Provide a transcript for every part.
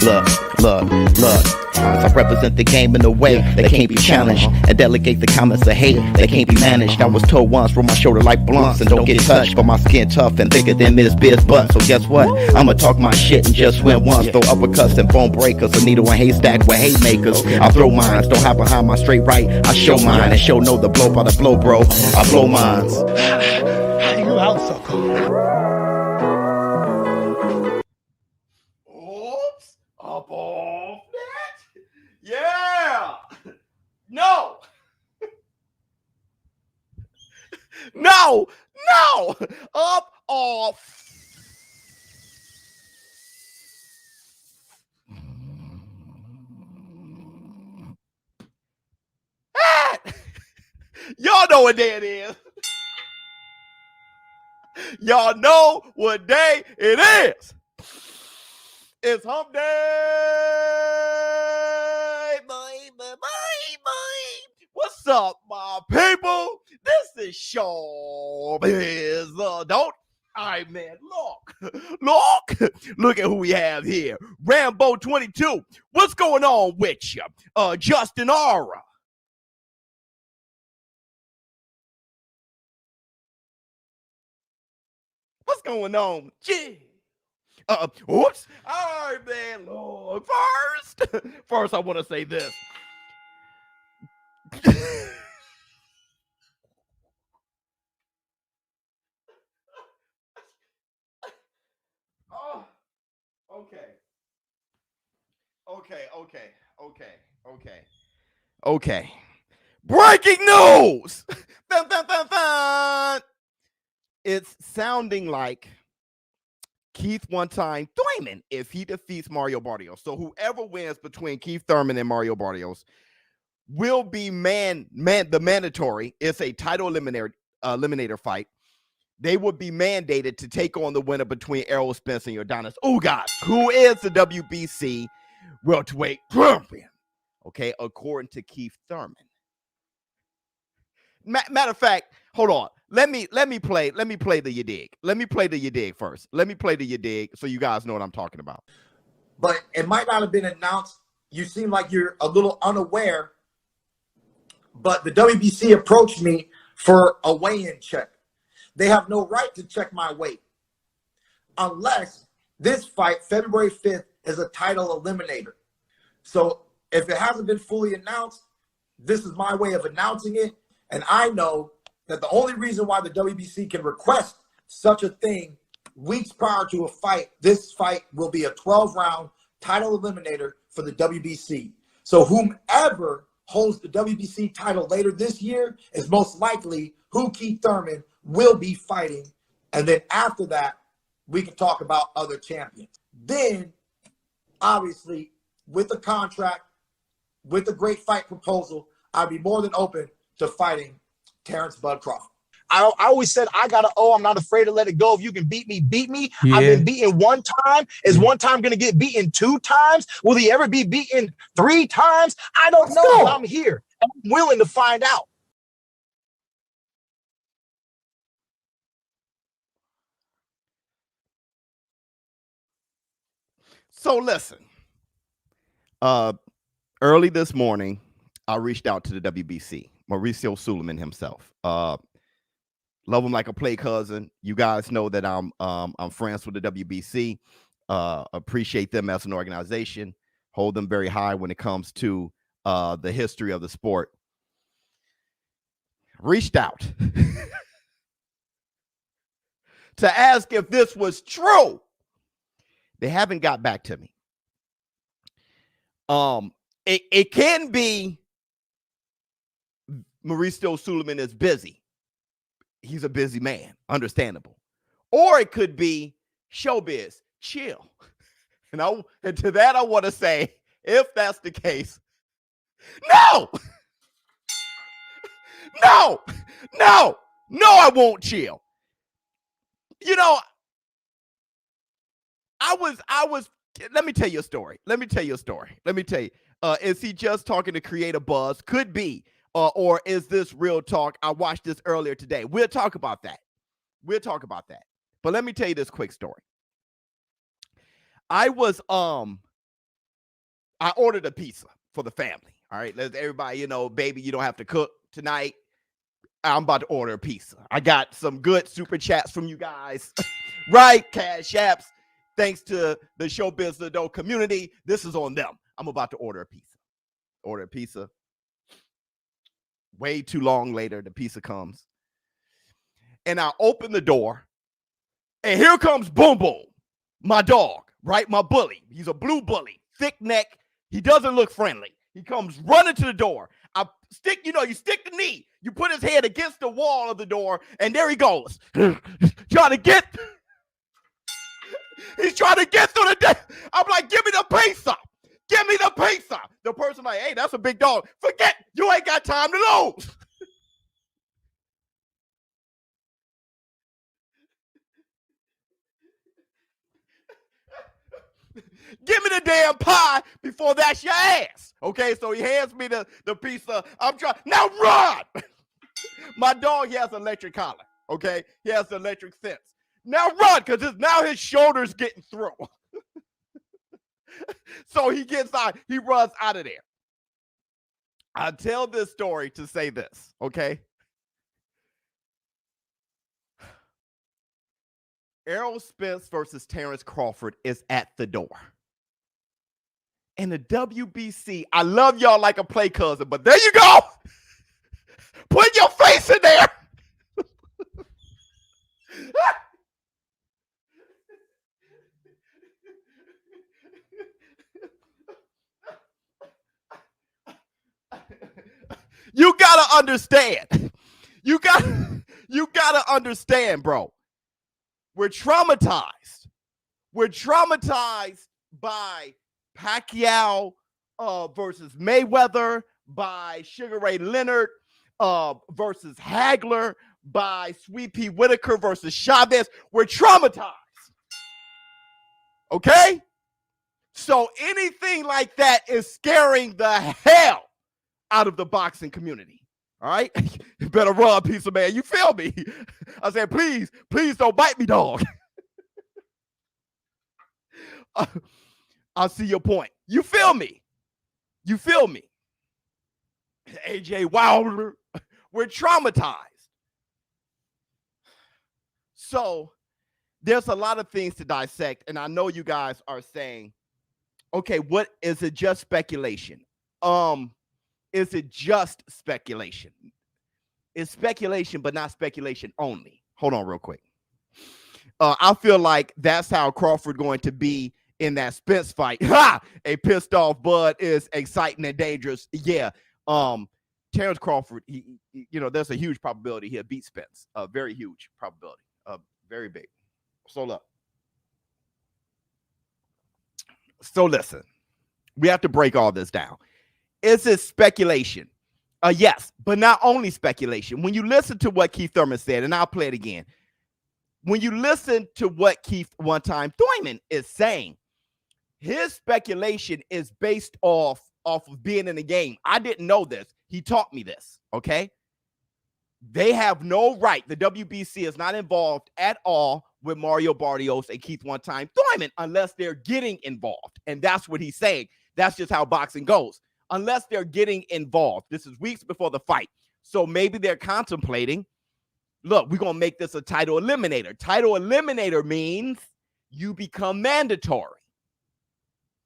Look. I represent the game in a way that can't be challenged, and delegate the comments of hate that can't be managed. I was told once, roll my shoulder like blunts and don't get touched, but my skin tough and thicker than Miss Biz butt. So guess what? I'ma talk my shit and just win once. Throw uppercuts and bone breakers, a needle and haystack with haymakers. I throw mines, don't hide behind my straight right. I show mine and show no the blow by the blow, bro. I blow mines. You out, sucker. Oops, up off that. Yeah. No. No. Up off. Y'all know what day it is. Y'all know what day it is. It's hump day. What's up, my people? This is ShowBizz. Don't. All right, man. Look at who we have here. Rambo 22. What's going on with you? Justin Aura. What's going on? Gee. Oops. All right, man. Lord, first I want to say this. Oh, okay. Breaking news. Dun, dun, dun, dun. It's sounding like Keith one time Thurman if he defeats Mario Barrios. So whoever wins between Keith Thurman and Mario Barrios will be the mandatory. It's a title eliminator fight. They would be mandated to take on the winner between Errol, Spence, and Udonis Ugas, who is the WBC welterweight champion. Okay, according to Keith Thurman. Matter of fact, hold on. Let me play the you dig. Let me play the you dig first. Let me play the you dig so you guys know what I'm talking about. But it might not have been announced. You seem like you're a little unaware. But the WBC approached me for a weigh-in check. They have no right to check my weight unless this fight, February 5th, is a title eliminator. So if it hasn't been fully announced, this is my way of announcing it. And I know that the only reason why the WBC can request such a thing weeks prior to a fight, this fight will be a 12-round title eliminator for the WBC. So whomever holds the WBC title later this year is most likely who Keith Thurman will be fighting. And then after that, we can talk about other champions. Then, obviously, with the contract, with the great fight proposal, I'd be more than open to fighting Terrence Bud Crawford. I always said I got I'm not afraid to let it go. If you can beat me, beat me. Yeah. I've been beaten one time. Is one time going to get beaten 2 times? Will he ever be beaten 3 times? I don't know. I'm here. I'm willing to find out. So listen, early this morning, I reached out to the WBC, Mauricio Suleiman himself. Love him like a play cousin. You guys know that I'm friends with the WBC. Appreciate them as an organization. Hold them very high when it comes to the history of the sport. Reached out to ask if this was true. They haven't got back to me. It can be Mauricio Suleiman is busy. He's a busy man, understandable. Or it could be ShowBizz, chill. And to that I want to say, if that's the case, no, I won't chill. You know, I was. Let me tell you a story. Is he just talking to create a buzz? Could be. Or is this real talk? I watched this earlier today. We'll talk about that. But let me tell you this quick story. I was I ordered a pizza for the family. All right, let everybody, you know, baby, you don't have to cook tonight. I'm about to order a pizza. I got some good super chats from you guys, right? Cash apps. Thanks to the ShowBizz community. This is on them. I'm about to order a pizza. Order a pizza. Way too long later, the pizza comes. And I open the door. And here comes Boom Boom, my dog, right? My bully. He's a blue bully, thick neck. He doesn't look friendly. He comes running to the door. I stick, you know, you stick the knee. You put his head against the wall of the door, and there he goes. Trying to get. He's trying to get through the day. I'm like, give me the pizza. Give me the pizza. The person like, hey, that's a big dog. Forget, you ain't got time to lose. Give me the damn pie before that's your ass. Okay, so he hands me the pizza. I'm trying. Now run. My dog, he has an electric collar. Okay, he has the electric sense. Now run, because now his shoulder's getting through. So he gets out. He runs out of there. I tell this story to say this, okay? Errol Spence versus Terrence Crawford is at the door. And the WBC, I love y'all like a play cousin, but there you go. Put your face in there. You gotta understand. You gotta understand, bro. We're traumatized. We're traumatized by Pacquiao versus Mayweather, by Sugar Ray Leonard versus Hagler, by Sweet Pea Whitaker versus Chavez. We're traumatized. Okay? So anything like that is scaring the hell out of the boxing community. All right? You better run, piece of man. You feel me? I said, please don't bite me, dog. I see your point. You feel me? You feel me? AJ Wilder, we're traumatized. So there's a lot of things to dissect, and I know you guys are saying, okay, what is it, just speculation? Is it just speculation? It's speculation, but not speculation only. Hold on real quick. I feel like that's how Crawford going to be in that Spence fight. Ha! A pissed off Bud is exciting and dangerous. Yeah. Terrence Crawford, there's a huge probability he'll beat Spence. A very huge probability. Very big. So look. So listen. We have to break all this down. Is it speculation? Yes, but not only speculation. When you listen to what Keith Thurman said, and I'll play it again. When you listen to what Keith one-time Thurman is saying, his speculation is based off of being in the game. I didn't know this. He taught me this, okay? They have no right. The WBC is not involved at all with Mario Barrios and Keith one-time Thurman unless they're getting involved. And that's what he's saying. That's just how boxing goes. Unless they're getting involved. This is weeks before the fight. So maybe they're contemplating, look, we're going to make this a title eliminator. Title eliminator means you become mandatory.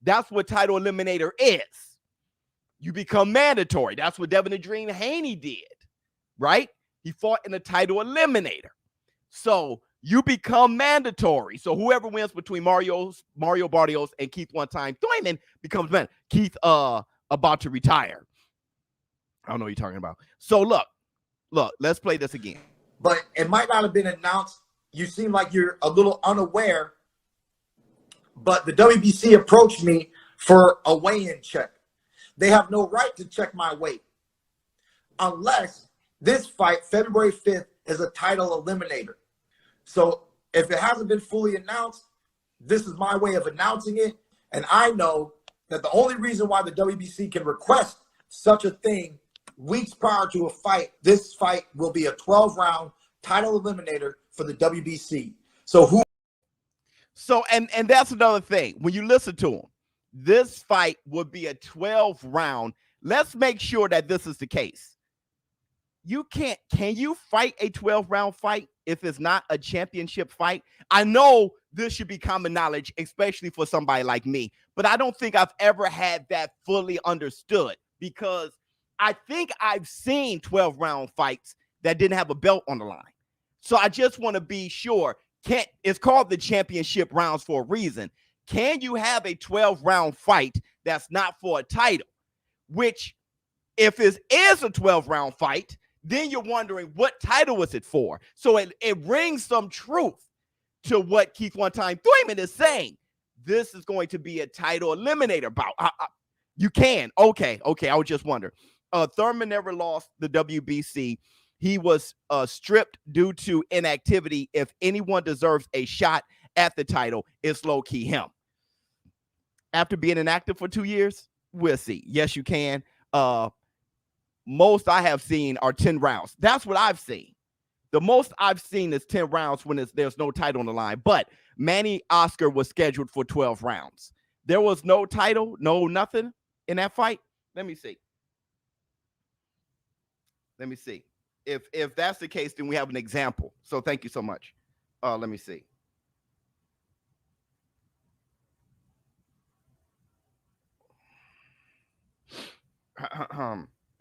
That's what title eliminator is. You become mandatory. That's what Devin the Dream Haney did, right? He fought in a title eliminator. So you become mandatory. So whoever wins between Mario Barrios and Keith one-time Thurman becomes man. Keith about to retire. I don't know what you're talking about. So look, let's play this again. But it might not have been announced. You seem like you're a little unaware. But the WBC approached me for a weigh-in check. They have no right to check my weight unless this fight, February 5th, is a title eliminator. So if it hasn't been fully announced, this is my way of announcing it. And I know that the only reason why the WBC can request such a thing weeks prior to a fight, this fight will be a 12-round title eliminator for the WBC. So and that's another thing. When you listen to him, this fight would be a 12 round. Let's make sure that this is the case. Can you fight a 12 round fight if it's not a championship fight? I know this should be common knowledge, especially for somebody like me, but I don't think I've ever had that fully understood, because I think I've seen 12 round fights that didn't have a belt on the line. So I just want to be sure. It's called the championship rounds for a reason. Can you have a 12 round fight that's not for a title? Which, if it is a 12 round fight, then you're wondering what title is it for? So it brings some truth to what Keith One Time Thurman is saying. This is going to be a title eliminator bout. You can. Okay. I would just wonder. Thurman never lost the WBC. He was stripped due to inactivity. If anyone deserves a shot at the title, it's low-key him. After being inactive for 2 years, we'll see. Yes, you can. Most I have seen are 10 rounds. That's what I've seen. The most I've seen is 10 rounds when there's no title on the line. But Manny Oscar was scheduled for 12 rounds. There was no title, no nothing in that fight. Let me see. If that's the case, then we have an example. So thank you so much. Let me see.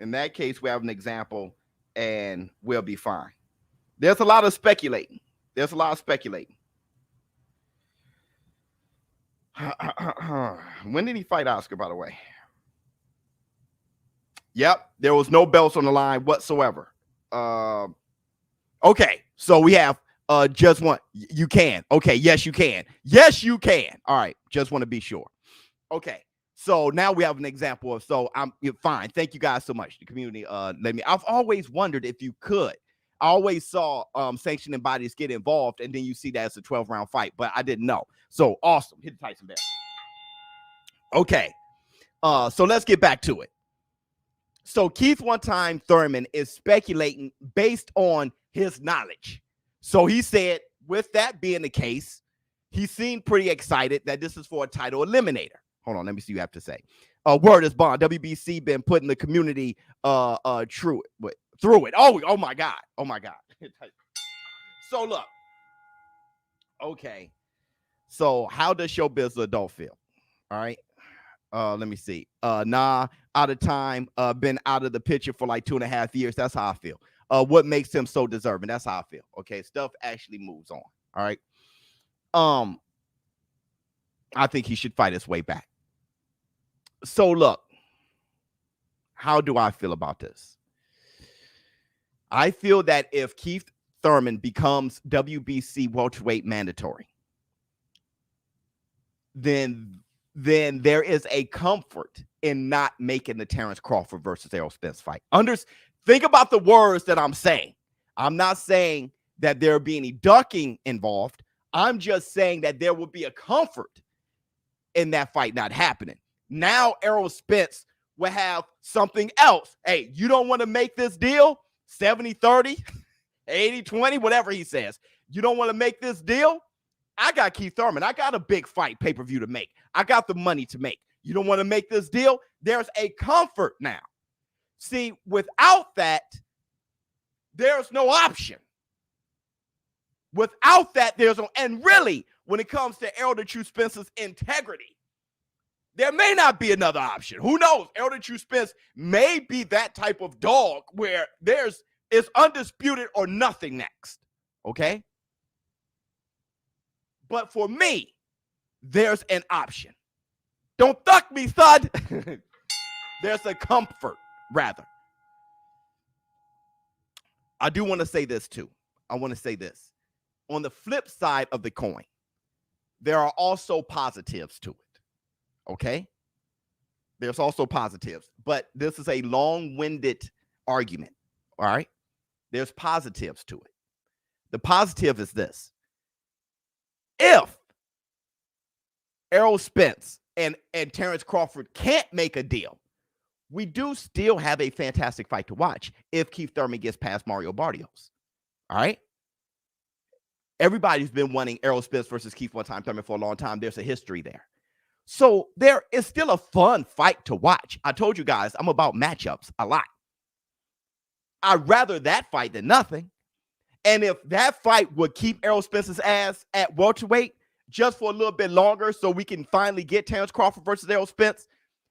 In that case, we have an example and we'll be fine. There's a lot of speculating. When did he fight Oscar, by the way? Yep, there was no belts on the line whatsoever. Okay, so we have just one. You can. Okay, yes, you can. All right, just want to be sure. Okay, so now we have an example of, you're fine. Thank you guys so much. The community I've always wondered if you could. I always saw sanctioning bodies get involved, and then you see that it's a 12-round fight, but I didn't know. So awesome. Hit the Tyson bell. Okay, so let's get back to it. So Keith One Time Thurman is speculating based on his knowledge. So he said, with that being the case, he seemed pretty excited that this is for a title eliminator. Hold on, let me see what you have to say. Word is bond. WBC been putting the community through it. Oh my God. So look. Okay. So how does ShowBizz adult feel? All right. Let me see. Out of time, been out of the picture for like 2.5 years. That's how I feel. What makes him so deserving? That's how I feel. Okay, stuff actually moves on. All right. I think he should fight his way back. So look, how do I feel about this? I feel that if Keith Thurman becomes WBC welterweight mandatory, then there is a comfort in not making the Terrence Crawford versus Errol Spence fight. Think about the words that I'm saying. I'm not saying that there'll be any ducking involved. I'm just saying that there will be a comfort in that fight not happening. Now Errol Spence will have something else. Hey, you don't want to make this deal? 70-30, 80-20, whatever he says. You don't want to make this deal? I got Keith Thurman. I got a big fight pay-per-view to make. I got the money to make. You don't want to make this deal? There's a comfort now. See, without that, there's no option. Without that, and really, when it comes to Errol the True Spence's integrity, there may not be another option. Who knows? Errol the True Spence may be that type of dog where it's undisputed or nothing next. Okay? But for me, there's an option. Don't thuck me, thud. There's a comfort, rather. I do want to say this, too. I want to say this. On the flip side of the coin, there are also positives to it. Okay? There's also positives. But this is a long-winded argument. All right? There's positives to it. The positive is this. If Errol Spence and Terrence Crawford can't make a deal, we do still have a fantastic fight to watch if Keith Thurman gets past Mario Barrios. All right? Everybody's been wanting Errol Spence versus Keith One Time Thurman for a long time. There's a history there. So there is still a fun fight to watch. I told you guys I'm about matchups a lot. I'd rather that fight than nothing. And if that fight would keep Errol Spence's ass at welterweight just for a little bit longer so we can finally get Terrence Crawford versus Errol Spence,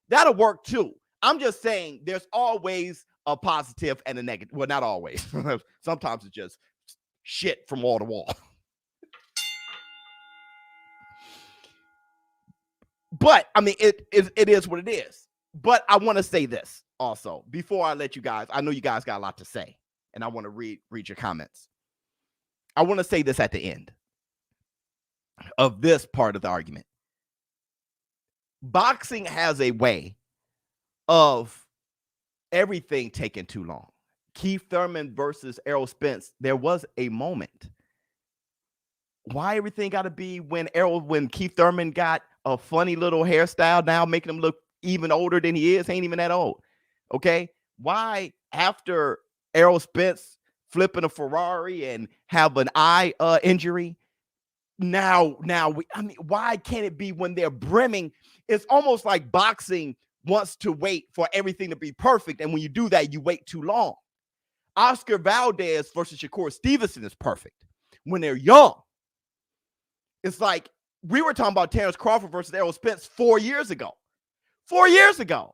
that'll work too. I'm just saying there's always a positive and a negative. Well, not always. Sometimes it's just shit from wall to wall. But, I mean, it is what it is. But I want to say this also before I let you guys. I know you guys got a lot to say, and I want to read your comments. I want to say this at the end of this part of the argument. Boxing has a way of everything taking too long. Keith Thurman versus Errol Spence, there was a moment. Why everything got to be when Keith Thurman got a funny little hairstyle now, making him look even older than he is, ain't even that old. Okay? Why after Errol Spence flipping a Ferrari and have an eye injury, now why can't it be when they're brimming? It's almost like boxing wants to wait for everything to be perfect, and when you do that, you wait too long. Oscar Valdez versus Shakur Stevenson is perfect when they're young. It's like we were talking about Terrence Crawford versus Errol Spence 4 years ago. 4 years ago.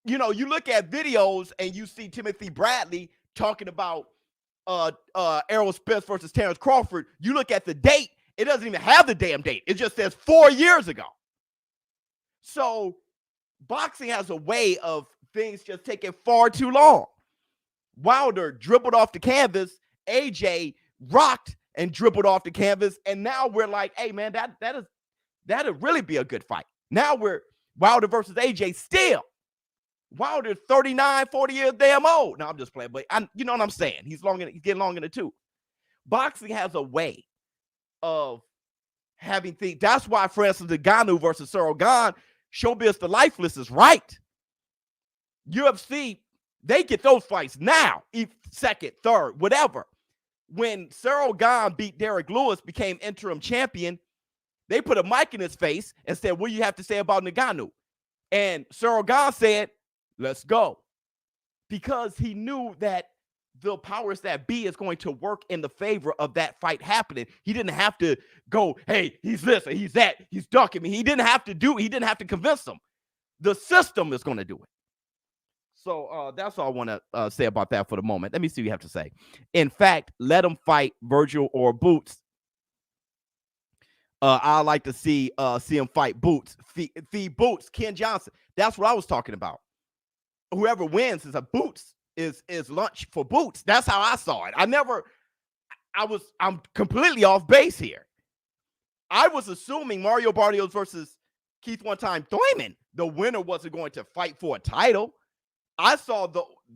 You know, you look at videos and you see Timothy Bradley talking about Errol Spence versus Terrence Crawford. You look at the date, it doesn't even have the damn date. It just says 4 years ago. So boxing has a way of things just taking far too long. Wilder dribbled off the canvas. AJ rocked and dribbled off the canvas. And now we're like, hey, man, that'd really be a good fight. Now we're Wilder versus AJ still. Wilder's 39, 40 years damn old. No, I'm just playing, but you know what I'm saying. He's getting long in the tooth. Boxing has a way of having things. That's why, for instance, the Ngannou versus Cyril Gane, ShowBizz the Lifeless is right. UFC, they get those fights now, second, third, whatever. When Cyril Gane beat Derek Lewis, became interim champion, they put a mic in his face and said, what do you have to say about Ngannou? And Cyril Gane said, let's go. Because he knew that the powers that be is going to work in the favor of that fight happening. He didn't have to go, hey, he's this and he's that. He's ducking me. He didn't have to convince them. The system is going to do it. So that's all I want to say about that for the moment. Let me see what you have to say. In fact, let him fight Virgil or Boots. I like to see him fight Boots. Feed Boots, Ken Johnson. That's what I was talking about. Whoever wins is a Boots is lunch for Boots. That's how I saw it. I'm completely off base here. I was assuming Mario Barrios versus Keith one-time Thurman, the winner wasn't going to fight for a title. I saw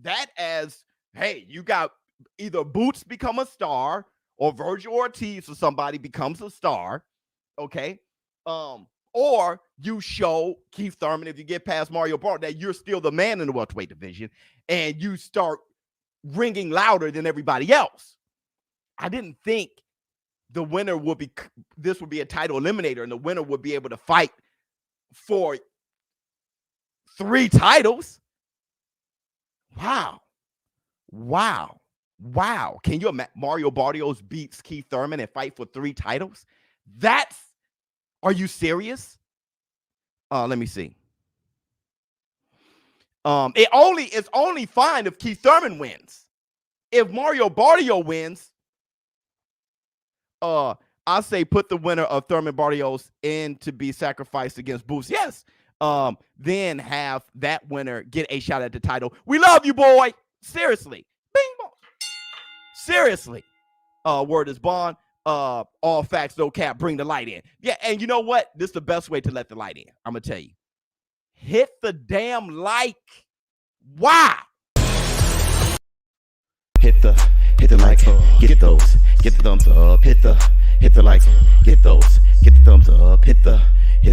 that as, hey, you got either Boots become a star or Virgil Ortiz or somebody becomes a star, okay? Or you show Keith Thurman, if you get past Mario Barrios, that you're still the man in the welterweight division, and you start ringing louder than everybody else. I didn't think the winner would be a title eliminator, and the winner would be able to fight for 3 titles. Wow. Can you imagine Mario Barrios beats Keith Thurman and fight for 3 titles? Are you serious? Let me see. It's only fine if Keith Thurman wins. If Mario Barrios wins, I say put the winner of Thurman Barrios in to be sacrificed against Boots. Yes. Then have that winner get a shot at the title. We love you, boy. Seriously. Bing bong. Seriously. Word is bond. All facts, no cap, bring the light in. Yeah, and you know what? This is the best way to let the light in. I'm going to tell you. Hit the damn like. Why? Hit the like, get those, get the thumbs up, hit the like, get those, get the thumbs up, hit the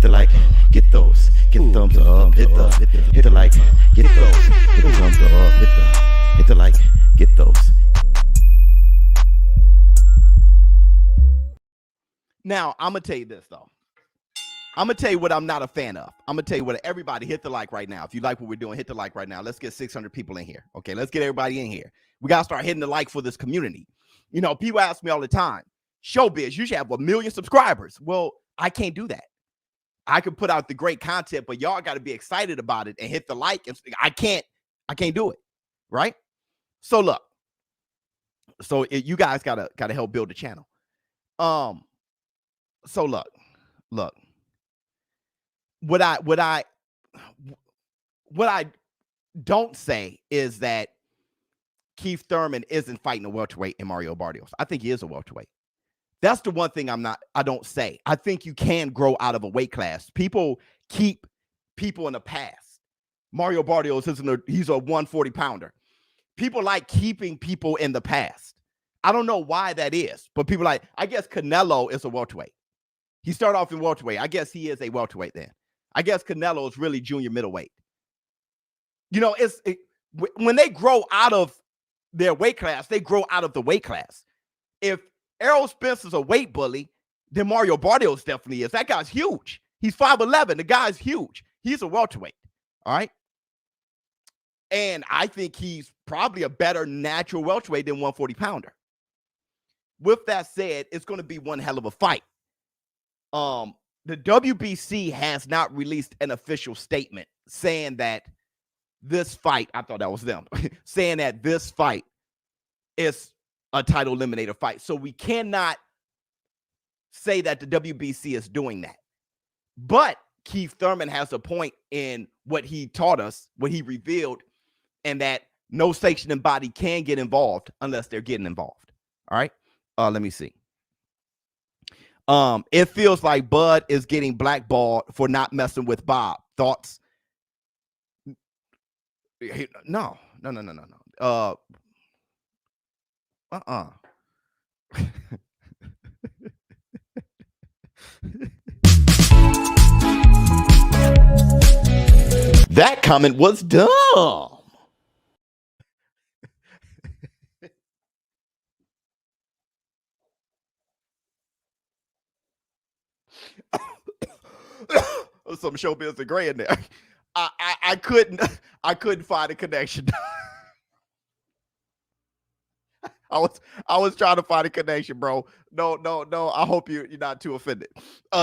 like, get those, get the thumbs up, hit the like, get those, get the thumbs up, hit the like, get those. Now, I'm going to tell you this, though. I'm gonna tell you what I'm not a fan of. I'm gonna tell you what. Everybody, hit the like right now. If you like what we're doing, hit the like right now. Let's get 600 people in here. Okay, let's get everybody in here. We gotta start hitting the like for this community. You know, people ask me all the time, ShowBizz, you should have 1 million subscribers. Well, I can't do that. I can put out the great content, but y'all got to be excited about it and hit the like. And I can't do it, right? So look, you guys gotta help build the channel. So look. What I don't say is that Keith Thurman isn't fighting a welterweight in Mario Barrios. I think he is a welterweight. That's the one thing I don't say. I think you can grow out of a weight class. People keep people in the past. Mario Barrios he's a 140 pounder. People like keeping people in the past. I don't know why that is, but people like, I guess Canelo is a welterweight. He started off in welterweight. I guess he is a welterweight then. I guess Canelo is really junior middleweight. You know, when they grow out of their weight class, they grow out of the weight class. If Errol Spence is a weight bully, then Mario Barrios definitely is. That guy's huge. He's 5'11". The guy's huge. He's a welterweight. All right. And I think he's probably a better natural welterweight than 140 pounder. With that said, it's going to be one hell of a fight. The WBC has not released an official statement saying that this fight, I thought that was them, saying that this fight is a title eliminator fight. So we cannot say that the WBC is doing that. But Keith Thurman has a point in what he taught us, what he revealed, and that no sanctioning body can get involved unless they're getting involved. All right. Let me see. It feels like Bud is getting blackballed for not messing with Bob. Thoughts? No. That comment was dumb. Some ShowBizz and gray in there. I couldn't find a connection. I was trying to find a connection, bro. No. I hope you're not too offended.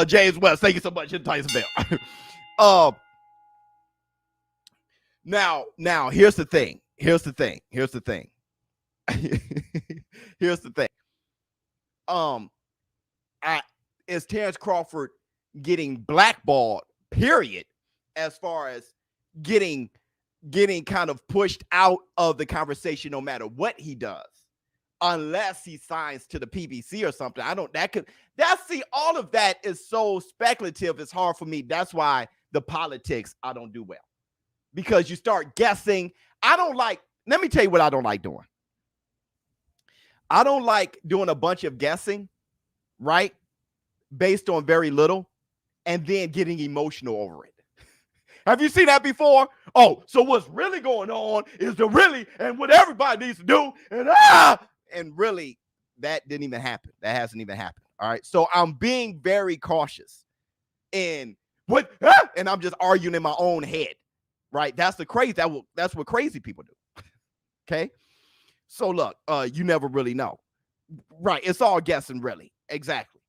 James West, thank you so much. Hit Tyson Bell. Now here's the thing. Is Terrence Crawford getting blackballed, period, as far as getting kind of pushed out of the conversation no matter what he does, unless he signs to the PBC or something. All of that is so speculative. It's hard for me. That's why the politics, I don't do well, because you start guessing. Let me tell you what I don't like doing. I don't like doing a bunch of guessing, right? Based on very little, and then getting emotional over it. Have you seen that before? Oh, so what's really going on is and what everybody needs to do, and really, that didn't even happen. That hasn't even happened. All right. So I'm being very cautious and I'm just arguing in my own head. Right. That's what crazy people do. Okay. So look, you never really know. Right. It's all guessing, really. Exactly.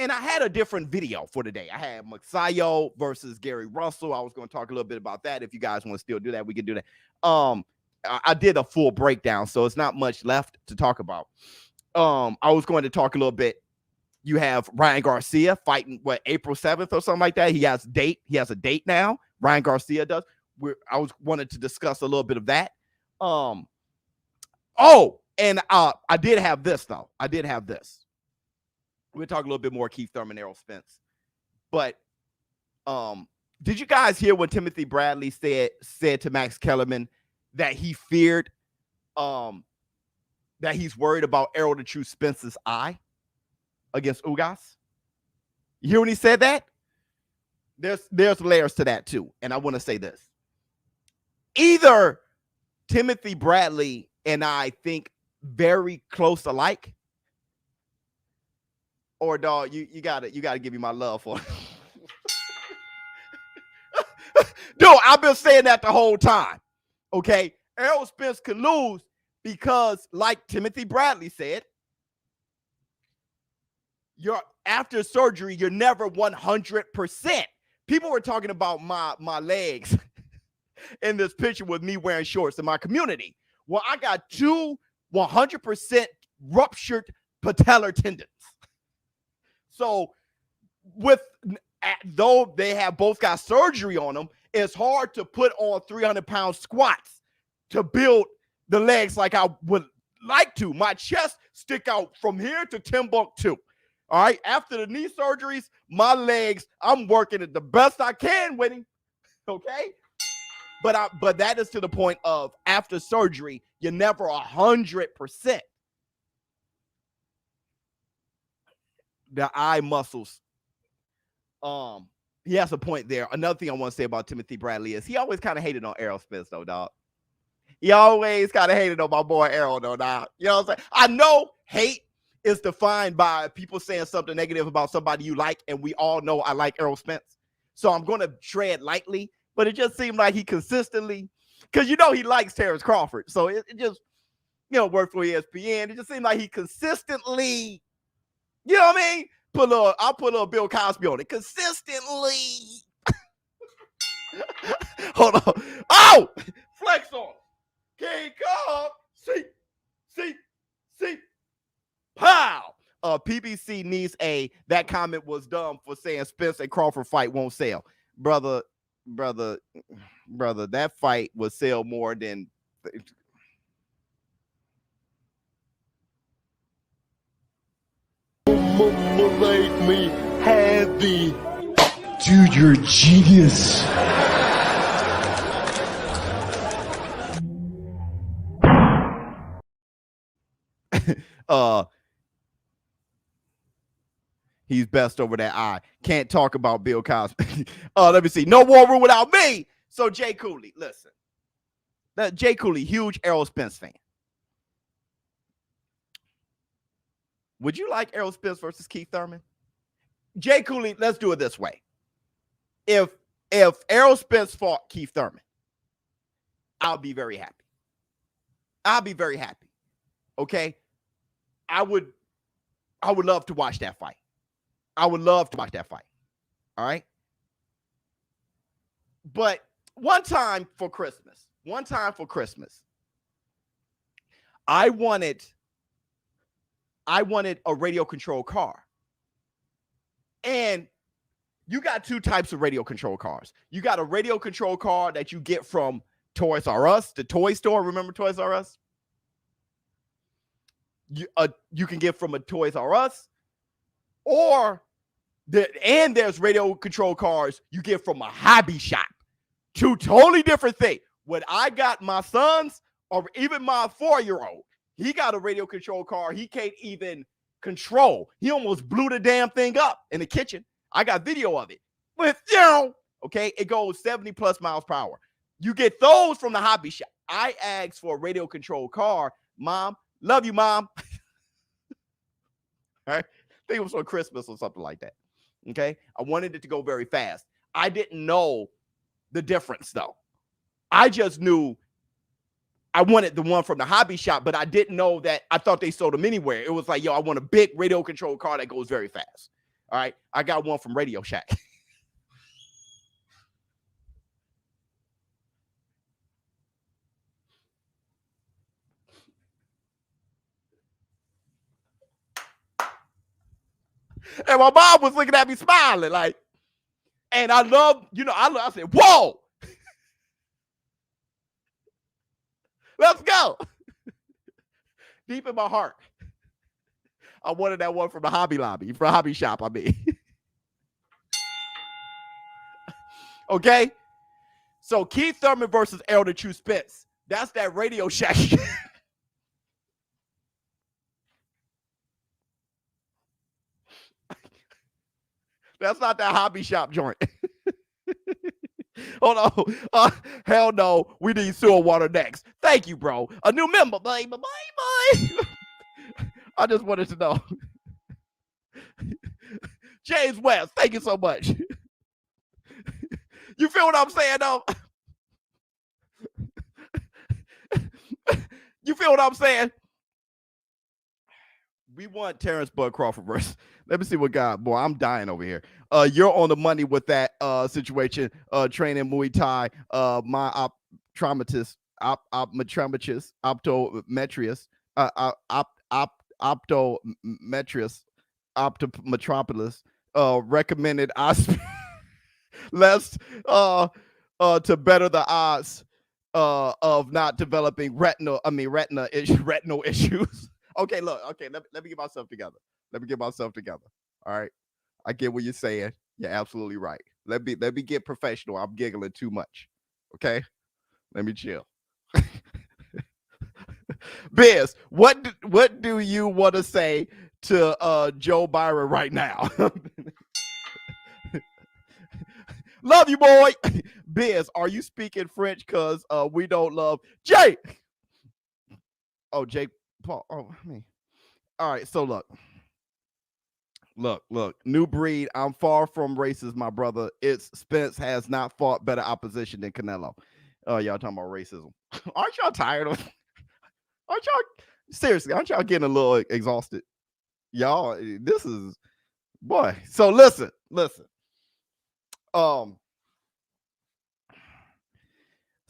And I had a different video for today. I had Maxayo versus Gary Russell. I was going to talk a little bit about that. If you guys want to still do that, we can do that. I did a full breakdown, so it's not much left to talk about. I was going to talk a little bit. You have Ryan Garcia fighting April 7th or something like that. He has a date now. Ryan Garcia does. I wanted to discuss a little bit of that. And I did have this though. We'll talk a little bit more Keith Thurman, Errol Spence. But did you guys hear what Timothy Bradley said to Max Kellerman, that he feared that he's worried about Errol to choose Spence's eye against Ugas? You hear when he said that? There's layers to that too. And I want to say this. Either Timothy Bradley and I think very close alike, Or dog, you gotta give me my love for it. Dude, I've been saying that the whole time. Okay, Errol Spence could lose because, like Timothy Bradley said, after surgery, you're never 100%. People were talking about my legs in this picture with me wearing shorts in my community. Well, I got 2 100% ruptured patellar tendons. So though they have both got surgery on them, it's hard to put on 300-pound squats to build the legs like I would like to. My chest stick out from here to Timbuktu. All right. After the knee surgeries, my legs, I'm working it the best I can with him. Okay. But that is to the point of after surgery, you're never 100%. The eye muscles. He has a point there. Another thing I want to say about Timothy Bradley is he always kind of hated on Errol Spence, though, dog. He always kind of hated on my boy Errol, though, dog. You know what I'm saying? I know hate is defined by people saying something negative about somebody you like, and we all know I like Errol Spence. So I'm going to tread lightly, but it just seemed like he consistently, because you know he likes Terrence Crawford. So it just, worked for ESPN. It just seemed like he consistently, you know what I mean? I'll put a little Bill Cosby on it. Consistently. Hold on. Oh! Flex on. King Kong. See. Pow! PBC needs that comment was dumb for saying Spence and Crawford fight won't sell. Brother, that fight will sell more than... Make me happy. Dude, you're a genius. He's best over that eye. Can't talk about Bill Cosby. Let me see. No war room without me. So Jay Cooley, listen. Jay Cooley, huge Errol Spence fan. Would you like Errol Spence versus Keith Thurman? Jay Cooley, let's do it this way. If Errol Spence fought Keith Thurman, I'll be very happy. I'll be very happy. Okay? I would love to watch that fight. I would love to watch that fight. All right? But one time for Christmas, I wanted a radio control car. And you got 2 types of radio control cars. You got a radio control car that you get from Toys R Us, the toy store. Remember Toys R Us? You can get from a Toys R Us, and there's radio control cars you get from a hobby shop. 2 totally different things. What I got my sons, or even my 4-year-old, he got a radio control car he can't even control. He almost blew the damn thing up in the kitchen. I got video of it. With, okay, it goes 70 plus miles per hour. You get those from the hobby shop. I asked for a radio control car. Mom, love you, Mom. All right. I think it was for Christmas or something like that. Okay. I wanted it to go very fast. I didn't know the difference, though. I just knew I wanted the one from the hobby shop, but I didn't know that. I thought they sold them anywhere. It was like, I want a big radio control car that goes very fast. All right. I got one from Radio Shack. And my mom was looking at me smiling, like, and I love, I said, whoa, let's go. Deep in my heart, I wanted that one from the hobby shop, I mean. Okay? So Keith Thurman versus Errol the True Spence. That's that Radio Shack. That's not that hobby shop joint. Hold on. Hell no. We need sewer water next. Thank you, bro. A new member, baby. Bye. I just wanted to know. James West, thank you so much. You feel what I'm saying, though? You feel what I'm saying? We want Terrence Bud Crawford versus. Let me see what guy. Boy, I'm dying over here. You're on the money with that situation. Training Muay Thai. My optometrist, optometrist, recommended less to better the odds of not developing retinal issues. Okay, look. Okay, let me get myself together. All right, I get what you're saying. You're absolutely right. Let me get professional. I'm giggling too much. Okay, let me chill. Biz, what do you want to say to Joe Byron right now? Love you, boy. Biz, are you speaking French? Cause we don't love Jay. Oh, Jake Paul. Oh, I mean, all right. So look. New breed. I'm far from racist, my brother. It's Spence has not fought better opposition than Canelo. Y'all talking about racism? Aren't y'all tired of? Aren't y'all getting a little exhausted? Y'all, this is boy. So listen.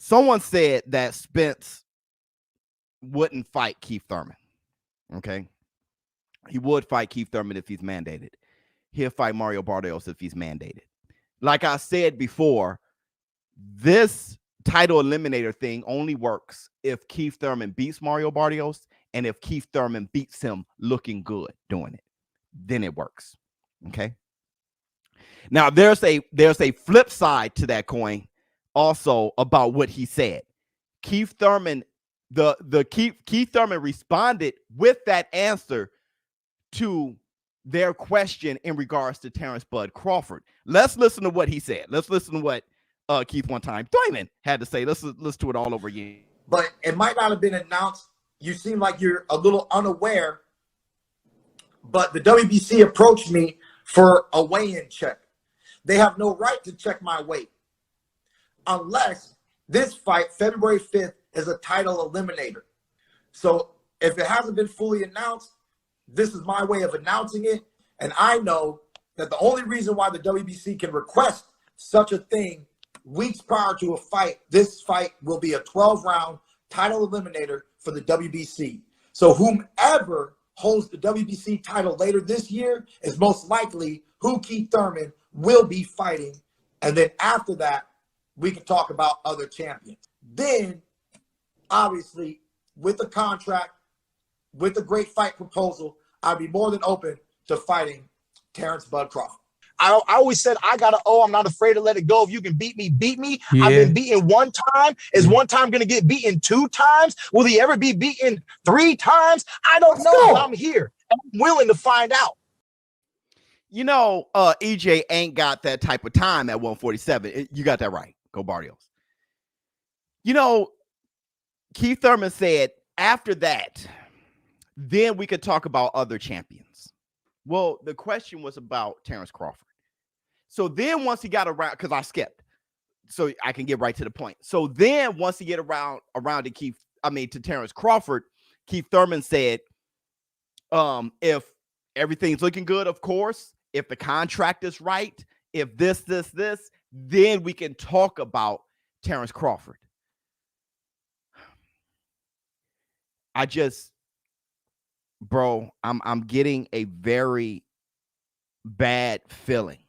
Someone said that Spence wouldn't fight Keith Thurman. Okay. He would fight Keith Thurman if he's mandated. He'll fight Mario Barrios if he's mandated. Like I said before, this title eliminator thing only works if Keith Thurman beats Mario Barrios and if Keith Thurman beats him looking good doing it. Then it works. Okay. Now there's a flip side to that coin also about what he said. Keith Thurman, Keith Thurman responded with that answer to their question in regards to Terrence Bud Crawford. Let's listen to what he said. Let's listen to what Keith one time Thurman had to say. Let's listen to it all over again. But it might not have been announced. You seem like you're a little unaware. But the WBC approached me for a weigh-in check. They have no right to check my weight unless this fight, February 5th, is a title eliminator. So if it hasn't been fully announced, this is my way of announcing it. And I know that the only reason why the WBC can request such a thing weeks prior to a fight, this fight will be a 12-round title eliminator for the WBC. So whomever holds the WBC title later this year is most likely who Keith Thurman will be fighting. And then after that, we can talk about other champions. Then, obviously, with the contract, with the great fight proposal, I'd be more than open to fighting Terrence Bud Crawford. I always said, I got to I'm not afraid to let it go. If you can beat me, beat me. Yeah. I've been beaten one time. Is one time going to get beaten 2 times? Will he ever be beaten 3 times? I don't know. I'm here. I'm willing to find out. You know, EJ ain't got that type of time at 147. You got that right. Go Barrios. You know, Keith Thurman said after that, then we could talk about other champions. Well, the question was about Terrence Crawford. So then once he got around, because I skipped, so I can get right to the point. So then once he get around to Terrence Crawford, Keith Thurman said, if everything's looking good, of course, if the contract is right, if this, then we can talk about Terrence Crawford. Bro, I'm getting a very bad feeling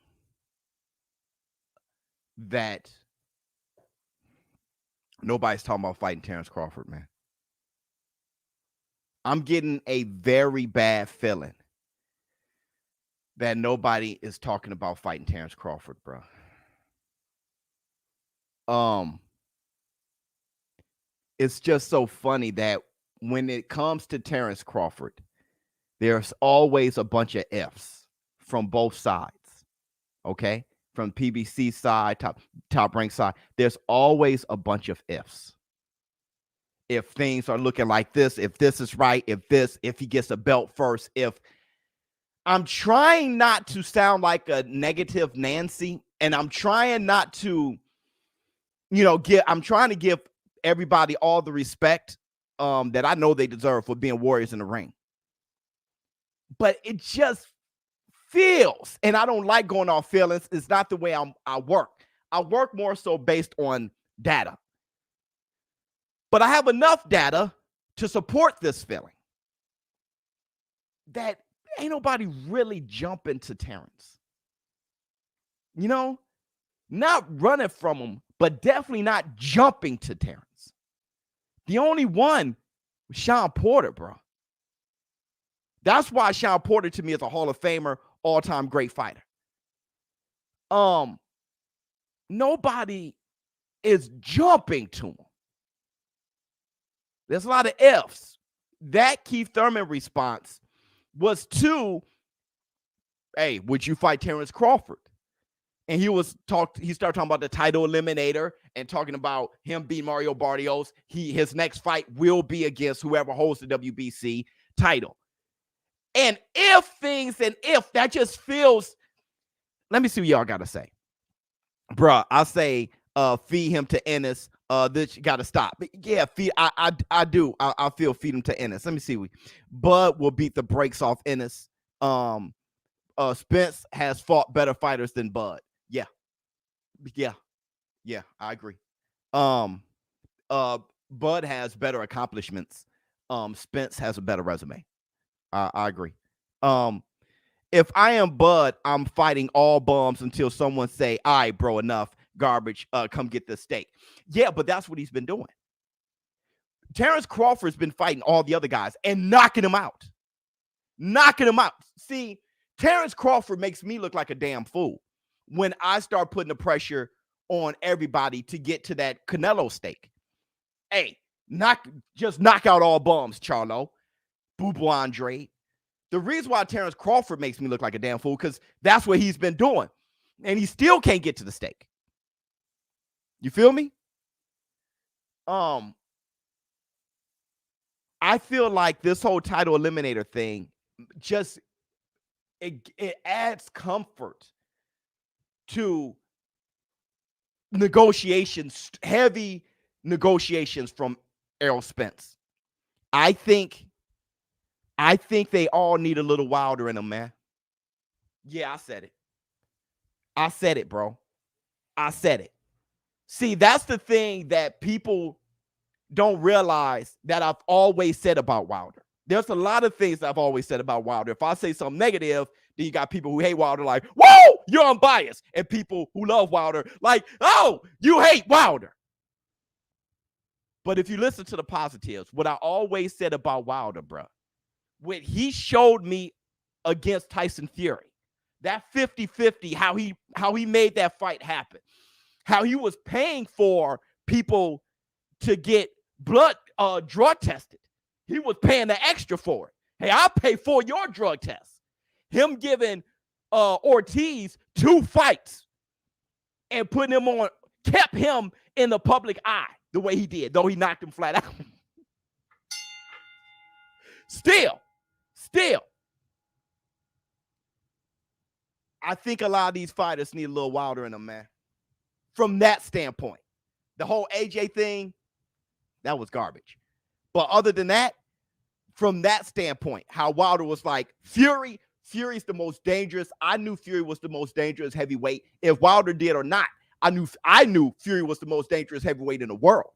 that nobody's talking about fighting Terrence Crawford, man. I'm getting a very bad feeling that nobody is talking about fighting Terrence Crawford, bro. It's just so funny that when it comes to Terrence Crawford, there's always a bunch of ifs from both sides. Okay? From PBC side, top rank side, there's always a bunch of ifs. If things are looking like this, if this is right, if he gets a belt first, I'm trying not to sound like a negative Nancy, and I'm trying not to, I'm trying to give everybody all the respect that I know they deserve for being warriors in the ring. But it just feels, and I don't like going off feelings. It's not the way I work. I work more so based on data. But I have enough data to support this feeling that ain't nobody really jumping to Terrence. Not running from him, but definitely not jumping to Terrence. The only one was Sean Porter, bro. That's why Sean Porter to me is a Hall of Famer, all-time great fighter. Nobody is jumping to him. There's a lot of ifs. That Keith Thurman response was to, hey, would you fight Terrence Crawford? And he started talking about the title eliminator and talking about him being Mario Barrios. His next fight will be against whoever holds the WBC title. And if that just feels, let me see what y'all got to say. Bruh, I say feed him to Ennis. This got to stop. But yeah, I do. I feel feed him to Ennis. Let me see. Bud will beat the brakes off Ennis. Spence has fought better fighters than Bud. Yeah, I agree. Bud has better accomplishments. Spence has a better resume. I agree. If I am Bud, I'm fighting all bums until someone say, all right, bro, enough garbage. Come get this steak. Yeah, but that's what he's been doing. Terrence Crawford's been fighting all the other guys and knocking them out. See, Terrence Crawford makes me look like a damn fool when I start putting the pressure on everybody to get to that Canelo steak. Hey, knock out all bums, Charlo. Boo Andre. The reason why Terrence Crawford makes me look like a damn fool, because that's what he's been doing. And he still can't get to the steak. You feel me? I feel like this whole title eliminator thing just it adds comfort to negotiations, heavy negotiations from Errol Spence. I think they all need a little Wilder in them, man. Yeah, I said it, bro. I said it. See, that's the thing that people don't realize that I've always said about Wilder. There's a lot of things I've always said about Wilder. If I say something negative, then you got people who hate Wilder like, whoa, you're unbiased. And people who love Wilder like, oh, you hate Wilder. But if you listen to the positives, what I always said about Wilder, bro, when he showed me against Tyson Fury, that 50-50, how he made that fight happen, how he was paying for people to get blood drug tested. He was paying the extra for it. Hey, I'll pay for your drug test. Him giving Ortiz 2 fights and putting him on, kept him in the public eye the way he did, though he knocked him flat out. Still, I think a lot of these fighters need a little Wilder in them, man. From that standpoint, the whole AJ thing, that was garbage. But other than that, from that standpoint, how Wilder was like, Fury's the most dangerous. I knew Fury was the most dangerous heavyweight. If Wilder did or not, I knew Fury was the most dangerous heavyweight in the world.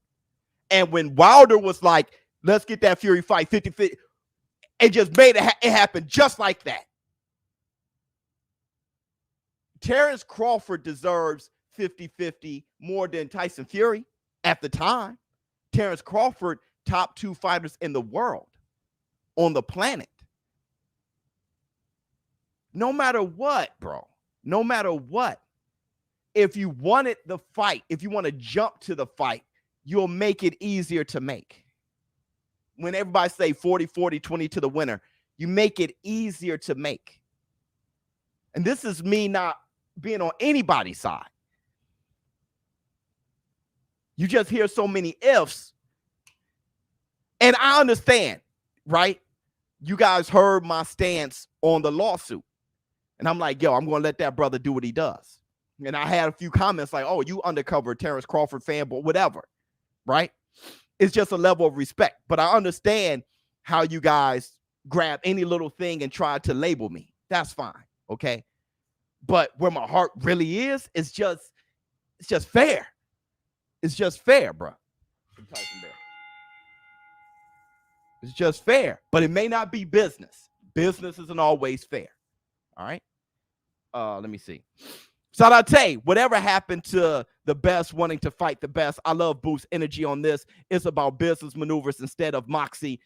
And when Wilder was like, let's get that Fury fight 50-50, it just made it happen just like that. Terrence Crawford deserves 50-50 more than Tyson Fury at the time. Terrence Crawford, top 2 fighters in the world, on the planet. No matter what, bro, no matter what, if you wanted the fight, if you want to jump to the fight, you'll make it easier to make. When everybody say 40-40, 20 to the winner, you make it easier to make. And this is me not being on anybody's side. You just hear so many ifs. And I understand, right? you guys heard my stance on the lawsuit. And I'm like, yo, I'm going to let that brother do what he does. And I had a few comments like, oh, you undercover Terrence Crawford fanboy, whatever, right? It's just a level of respect. But I understand how you guys grab any little thing and try to label me. That's fine, okay? But where my heart really is, it's just fair. It's just fair, bro. It's just fair, but it may not be business. Business isn't always fair. All right. Let me see. Sarate, whatever happened to the best wanting to fight the best? I love Booth's energy on this. It's about business maneuvers instead of moxie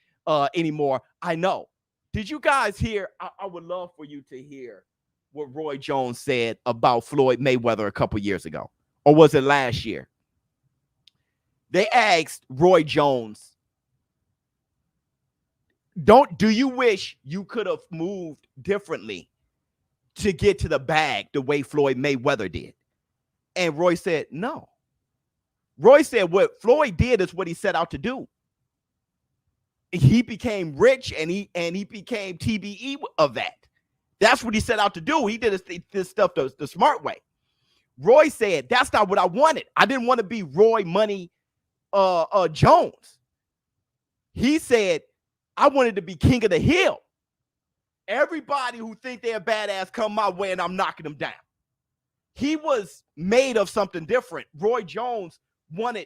anymore. I know. Did you guys hear? I would love for you to hear what Roy Jones said about Floyd Mayweather a couple years ago. Or was it last year? They asked Roy Jones, do you wish you could have moved differently to get to the bag the way Floyd Mayweather did? And Roy said, no. Roy said what Floyd did is what he set out to do. He became rich and he became TBE of that. That's what he set out to do. He did this stuff the smart way. Roy said, that's not what I wanted. I didn't want to be Roy Money Jones. He said, I wanted to be king of the hill. Everybody who think they're badass come my way and I'm knocking them down. He was made of something different. Roy Jones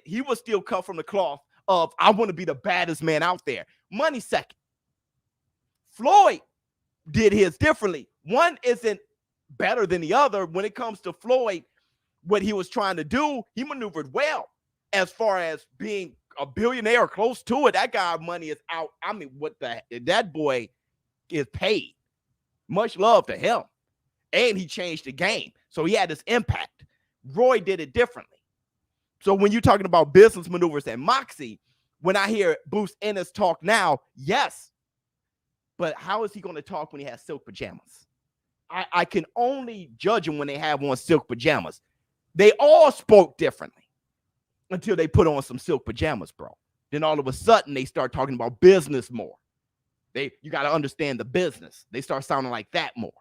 he was still cut from the cloth of, I want to be the baddest man out there. Money second. Floyd did his differently. One isn't better than the other. When it comes to Floyd, what he was trying to do, he maneuvered well as far as being a billionaire or close to it. That guy money is out. I mean, that boy is paid. Much love to him. And he changed the game. So he had this impact. Roy did it differently. So when you're talking about business maneuvers and moxie, when I hear Bruce Ennis talk now, yes. But how is he going to talk when he has silk pajamas? I can only judge him when they have on silk pajamas. They all spoke differently until they put on some silk pajamas, bro. Then all of a sudden they start talking about business more. You got to understand the business. They start sounding like that more,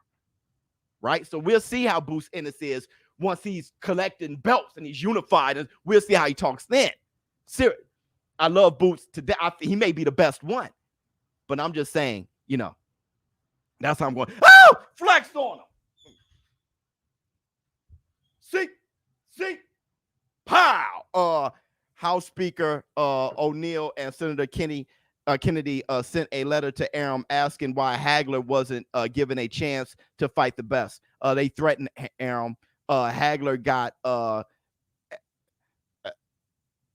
right? So we'll see how Bruce Ennis is once he's collecting belts and he's unified, and we'll see how he talks then. Seriously, I love Boots today. He may be the best one, but I'm just saying, that's how I'm going. Oh, flex on him. See, pow. House Speaker O'Neill and Senator Kennedy sent a letter to Errol asking why Hagler wasn't given a chance to fight the best. They threatened Errol. Hagler got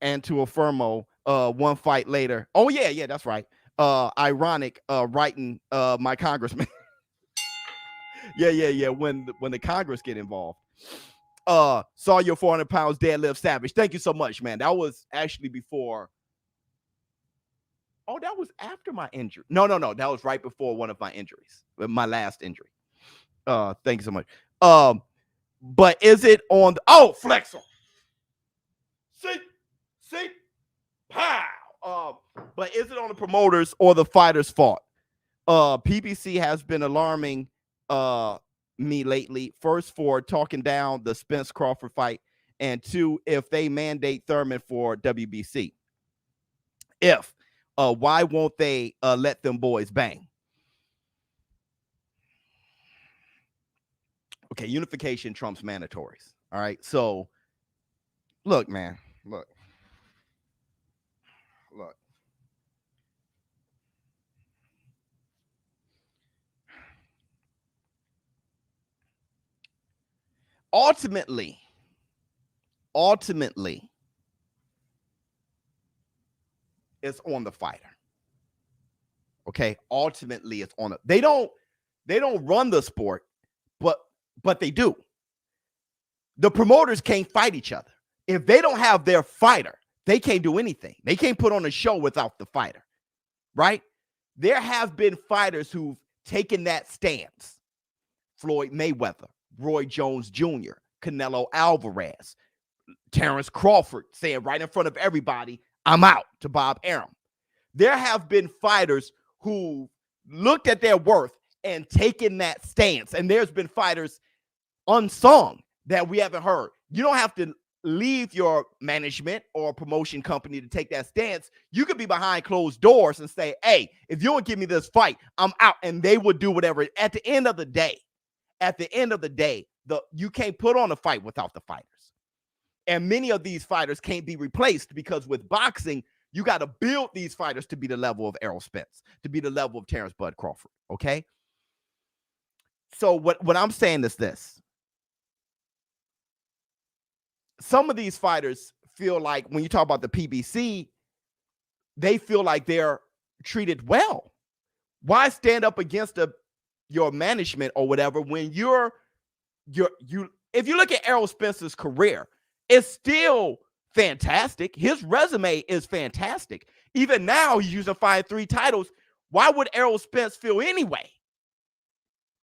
Antuofermo one fight later. Oh, yeah, that's right. Ironic, writing my congressman. yeah. When the Congress get involved. Saw your 400 pounds deadlift savage. Thank you so much, man. That was actually before. Oh, that was after my injury. No. That was right before one of my injuries. My last injury. Thank you so much. But is it on the flex on? See? Pow. But is it on the promoters or the fighters' fault? PBC has been alarming me lately. First, for talking down the Spence Crawford fight, and two, if they mandate Thurman for WBC. Why won't they let them boys bang? Okay, unification trumps mandatories. All right. So look, man. Look. Ultimately, it's on the fighter. Okay. Ultimately, it's on they don't run the sport, but they do. The promoters can't fight each other. If they don't have their fighter, they can't do anything. They can't put on a show without the fighter, right? There have been fighters who've taken that stance. Floyd Mayweather, Roy Jones Jr., Canelo Alvarez, Terrence Crawford saying right in front of everybody, I'm out, to Bob Arum. There have been fighters who looked at their worth and taken that stance. And there's been fighters unsung that we haven't heard. You don't have to leave your management or promotion company to take that stance. You could be behind closed doors and say, hey, if you don't give me this fight, I'm out. And they would do whatever. At the end of the day, you can't put on a fight without the fighters. And many of these fighters can't be replaced because with boxing, you got to build these fighters to be the level of Errol Spence, to be the level of Terrence Bud Crawford. Okay. So what I'm saying is this. Some of these fighters feel like when you talk about the PBC, they feel like they're treated well. Why stand up against your management or whatever when if you look at Errol Spence's career, it's still fantastic. His resume is fantastic. Even now, he's using 5-3 titles. Why would Errol Spence feel anyway?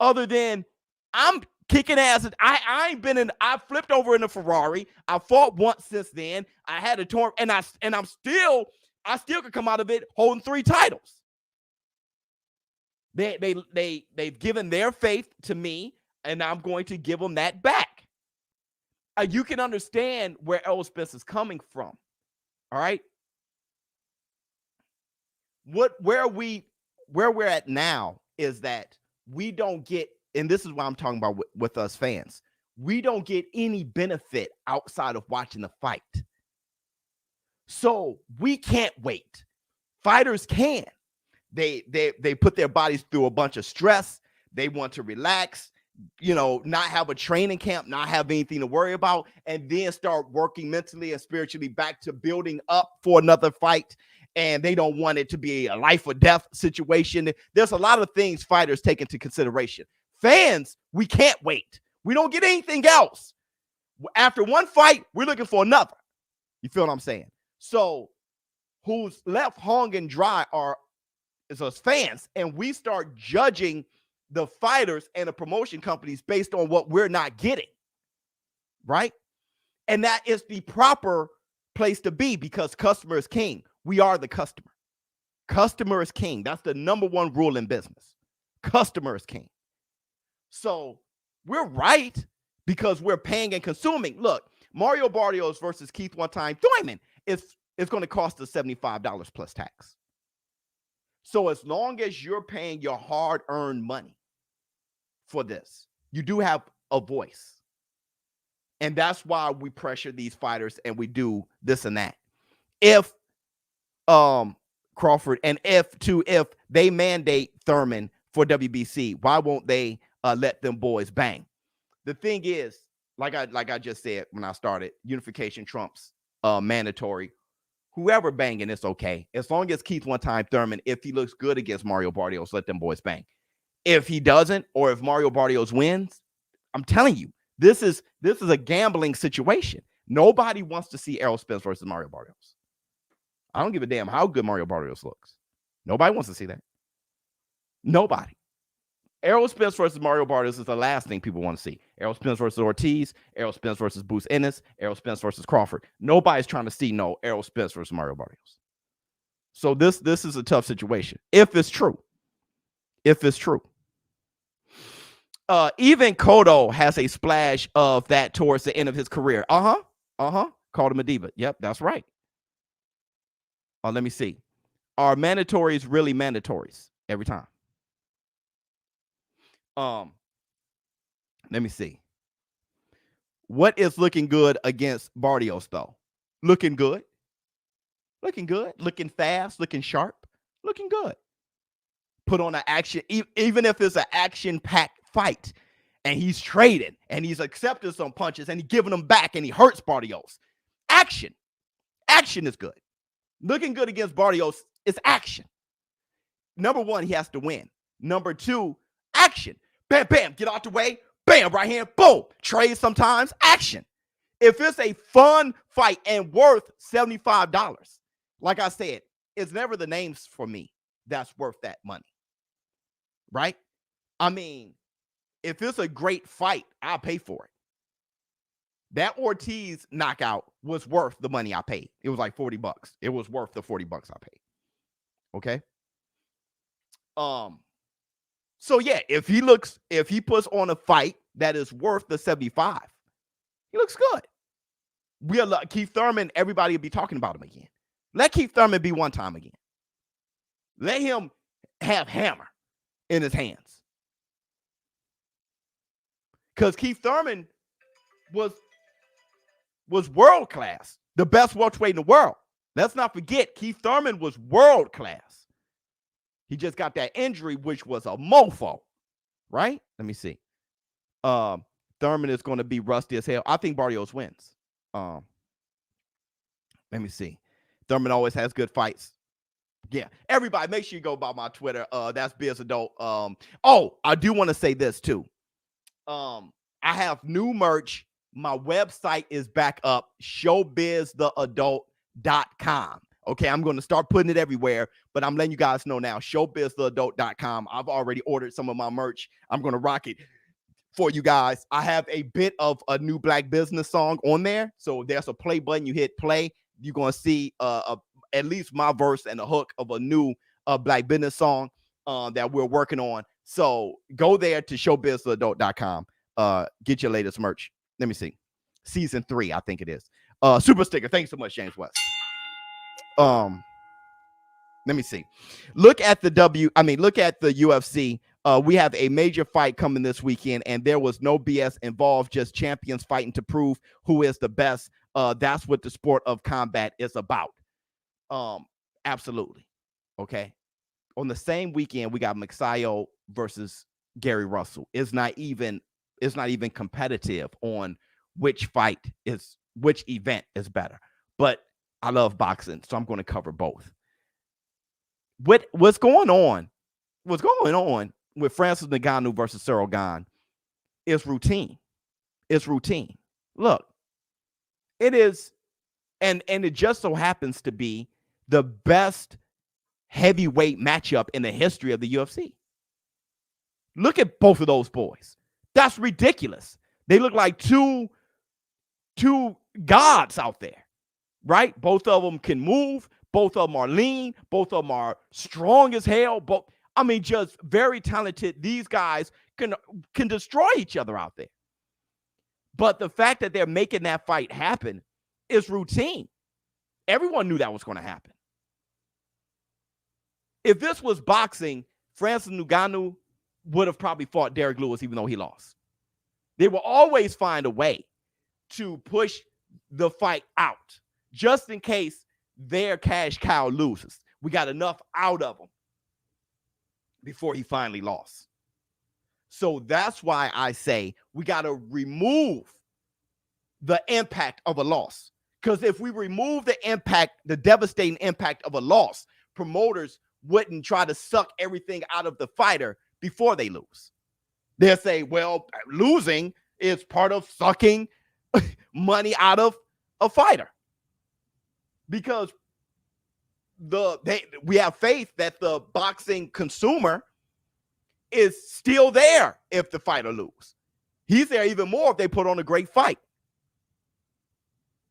Other than I'm kicking ass. I flipped over in a Ferrari. I fought once since then. I had a torn, and I still could come out of it holding 3 titles. They've given their faith to me, and I'm going to give them that back. You can understand where Errol Spence is coming from. All right. Where we're at now is that we don't get, and this is what I'm talking about with us fans. We don't get any benefit outside of watching the fight. So we can't wait. Fighters can. They put their bodies through a bunch of stress. They want to relax, not have a training camp, not have anything to worry about, and then start working mentally and spiritually back to building up for another fight. And they don't want it to be a life or death situation. There's a lot of things fighters take into consideration. Fans, we can't wait. We don't get anything else. After one fight, we're looking for another. You feel what I'm saying? So who's left hung and dry is us fans, and we start judging the fighters and the promotion companies based on what we're not getting, right? And that is the proper place to be because customer is king. We are the customer. Customer is king. That's the number one rule in business. Customer is king. So we're right because we're paying and consuming. Look, Mario Barrios versus Keith one-time Thurman is going to cost us $75 plus tax. So as long as you're paying your hard-earned money for this, you do have a voice. And that's why we pressure these fighters and we do this and that. If Crawford and if they mandate Thurman for WBC, why won't they let them boys bang? The thing is, like I just said when I started, unification trumps mandatory. Whoever banging, it's okay. As long as Keith one-time Thurman, if he looks good against Mario Barrios, let them boys bang. If he doesn't, or if Mario Barrios wins, I'm telling you, this is a gambling situation. Nobody wants to see Errol Spence versus Mario Barrios. I don't give a damn how good Mario Barrios looks. Nobody wants to see that. Nobody. Errol Spence versus Mario Barrios is the last thing people want to see. Errol Spence versus Ortiz, Errol Spence versus Bruce Ennis, Errol Spence versus Crawford. Nobody's trying to see no Errol Spence versus Mario Barrios. So this is a tough situation. If it's true. Even Cotto has a splash of that towards the end of his career. Called him a diva. Yep, that's right. Let me see. Are mandatories really mandatories every time? Let me see. What is looking good against Barrios, though? Looking good. Looking fast, looking sharp, looking good. Put on an action, even if it's an action-packed fight, and he's trading, and he's accepting some punches, and he's giving them back, and he hurts Barrios. Action is good. Looking good against Barrios is action. Number one, he has to win. Number two, action. Bam, bam, get out the way. Bam, right hand, boom. Trade sometimes, action. If it's a fun fight and worth $75, like I said, it's never the names for me that's worth that money, right? I mean, if it's a great fight, I'll pay for it. That Ortiz knockout was worth the money I paid. It was like $40. It was worth the $40 I paid. Okay. So yeah, if he puts on a fight that is worth the 75, he looks good. Keith Thurman, everybody will be talking about him again. Let Keith Thurman be one time again. Let him have hammer in his hands. Because Keith Thurman was world class, the best welterweight in the world. Let's not forget, Keith Thurman was world class. He just got that injury, which was a mofo, right? Let me see. Thurman is going to be rusty as hell. I think Barrios wins. Let me see. Thurman always has good fights. Yeah, everybody, make sure you go by my Twitter. That's Biz Adult. I do want to say this too. I have new merch. My website is back up, ShowBizTheAdult.com. Okay, I'm going to start putting it everywhere, but I'm letting you guys know now, ShowBizTheAdult.com. I've already ordered some of my merch. I'm going to rock it for you guys. I have a bit of a new Black Business song on there. So there's a play button. You hit play. You're going to see at least my verse and a hook of a new Black Business song that we're working on. So go there to ShowBizTheAdult.com. Get your latest merch. Let me see. Season 3, I think it is. Super sticker. Thanks so much, James West. Let me see. Look at the UFC. We have a major fight coming this weekend, and there was no BS involved, just champions fighting to prove who is the best. That's what the sport of combat is about. Absolutely. Okay. On the same weekend, we got Mixayo versus Gary Russell. It's not even competitive on which event is better. But I love boxing, so I'm going to cover both. What's going on with Francis Ngannou versus Errol Gane is routine. It's routine. Look, it is, and it just so happens to be the best heavyweight matchup in the history of the UFC. Look at both of those boys. That's ridiculous. They look like two gods out there, right? Both of them can move. Both of them are lean. Both of them are strong as hell. Just very talented. These guys can destroy each other out there. But the fact that they're making that fight happen is routine. Everyone knew that was going to happen. If this was boxing, Francis Ngannou would have probably fought Derek Lewis, even though he lost. They will always find a way to push the fight out, just in case their cash cow loses. We got enough out of him before he finally lost. So that's why I say we got to remove the impact of a loss. Because if we remove the impact, the devastating impact of a loss, promoters wouldn't try to suck everything out of the fighter before they lose. They'll say, well, losing is part of sucking money out of a fighter. Because we have faith that the boxing consumer is still there if the fighter loses. He's there even more if they put on a great fight.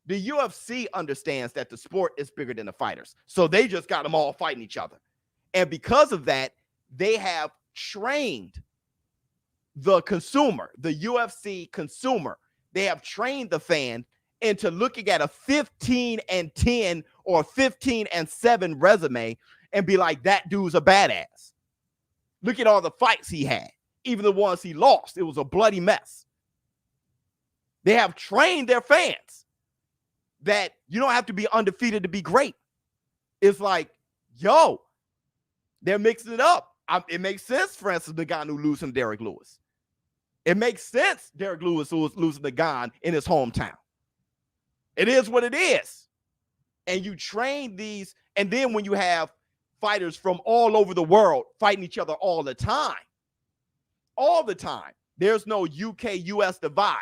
The UFC understands that the sport is bigger than the fighters. So they just got them all fighting each other. And because of that, they have trained the consumer, the UFC consumer. They have trained the fan into looking at a 15-10 or 15-7 resume and be like, that dude's a badass. Look at all the fights he had. Even the ones he lost, it was a bloody mess. They have trained their fans that you don't have to be undefeated to be great. It's like, yo, they're mixing it up. It makes sense Francis Ngannou losing to Derek Lewis. It makes sense Derek Lewis was losing to Gane in his hometown. It is what it is. And you train these, and then when you have fighters from all over the world fighting each other all the time, there's no UK-US divide.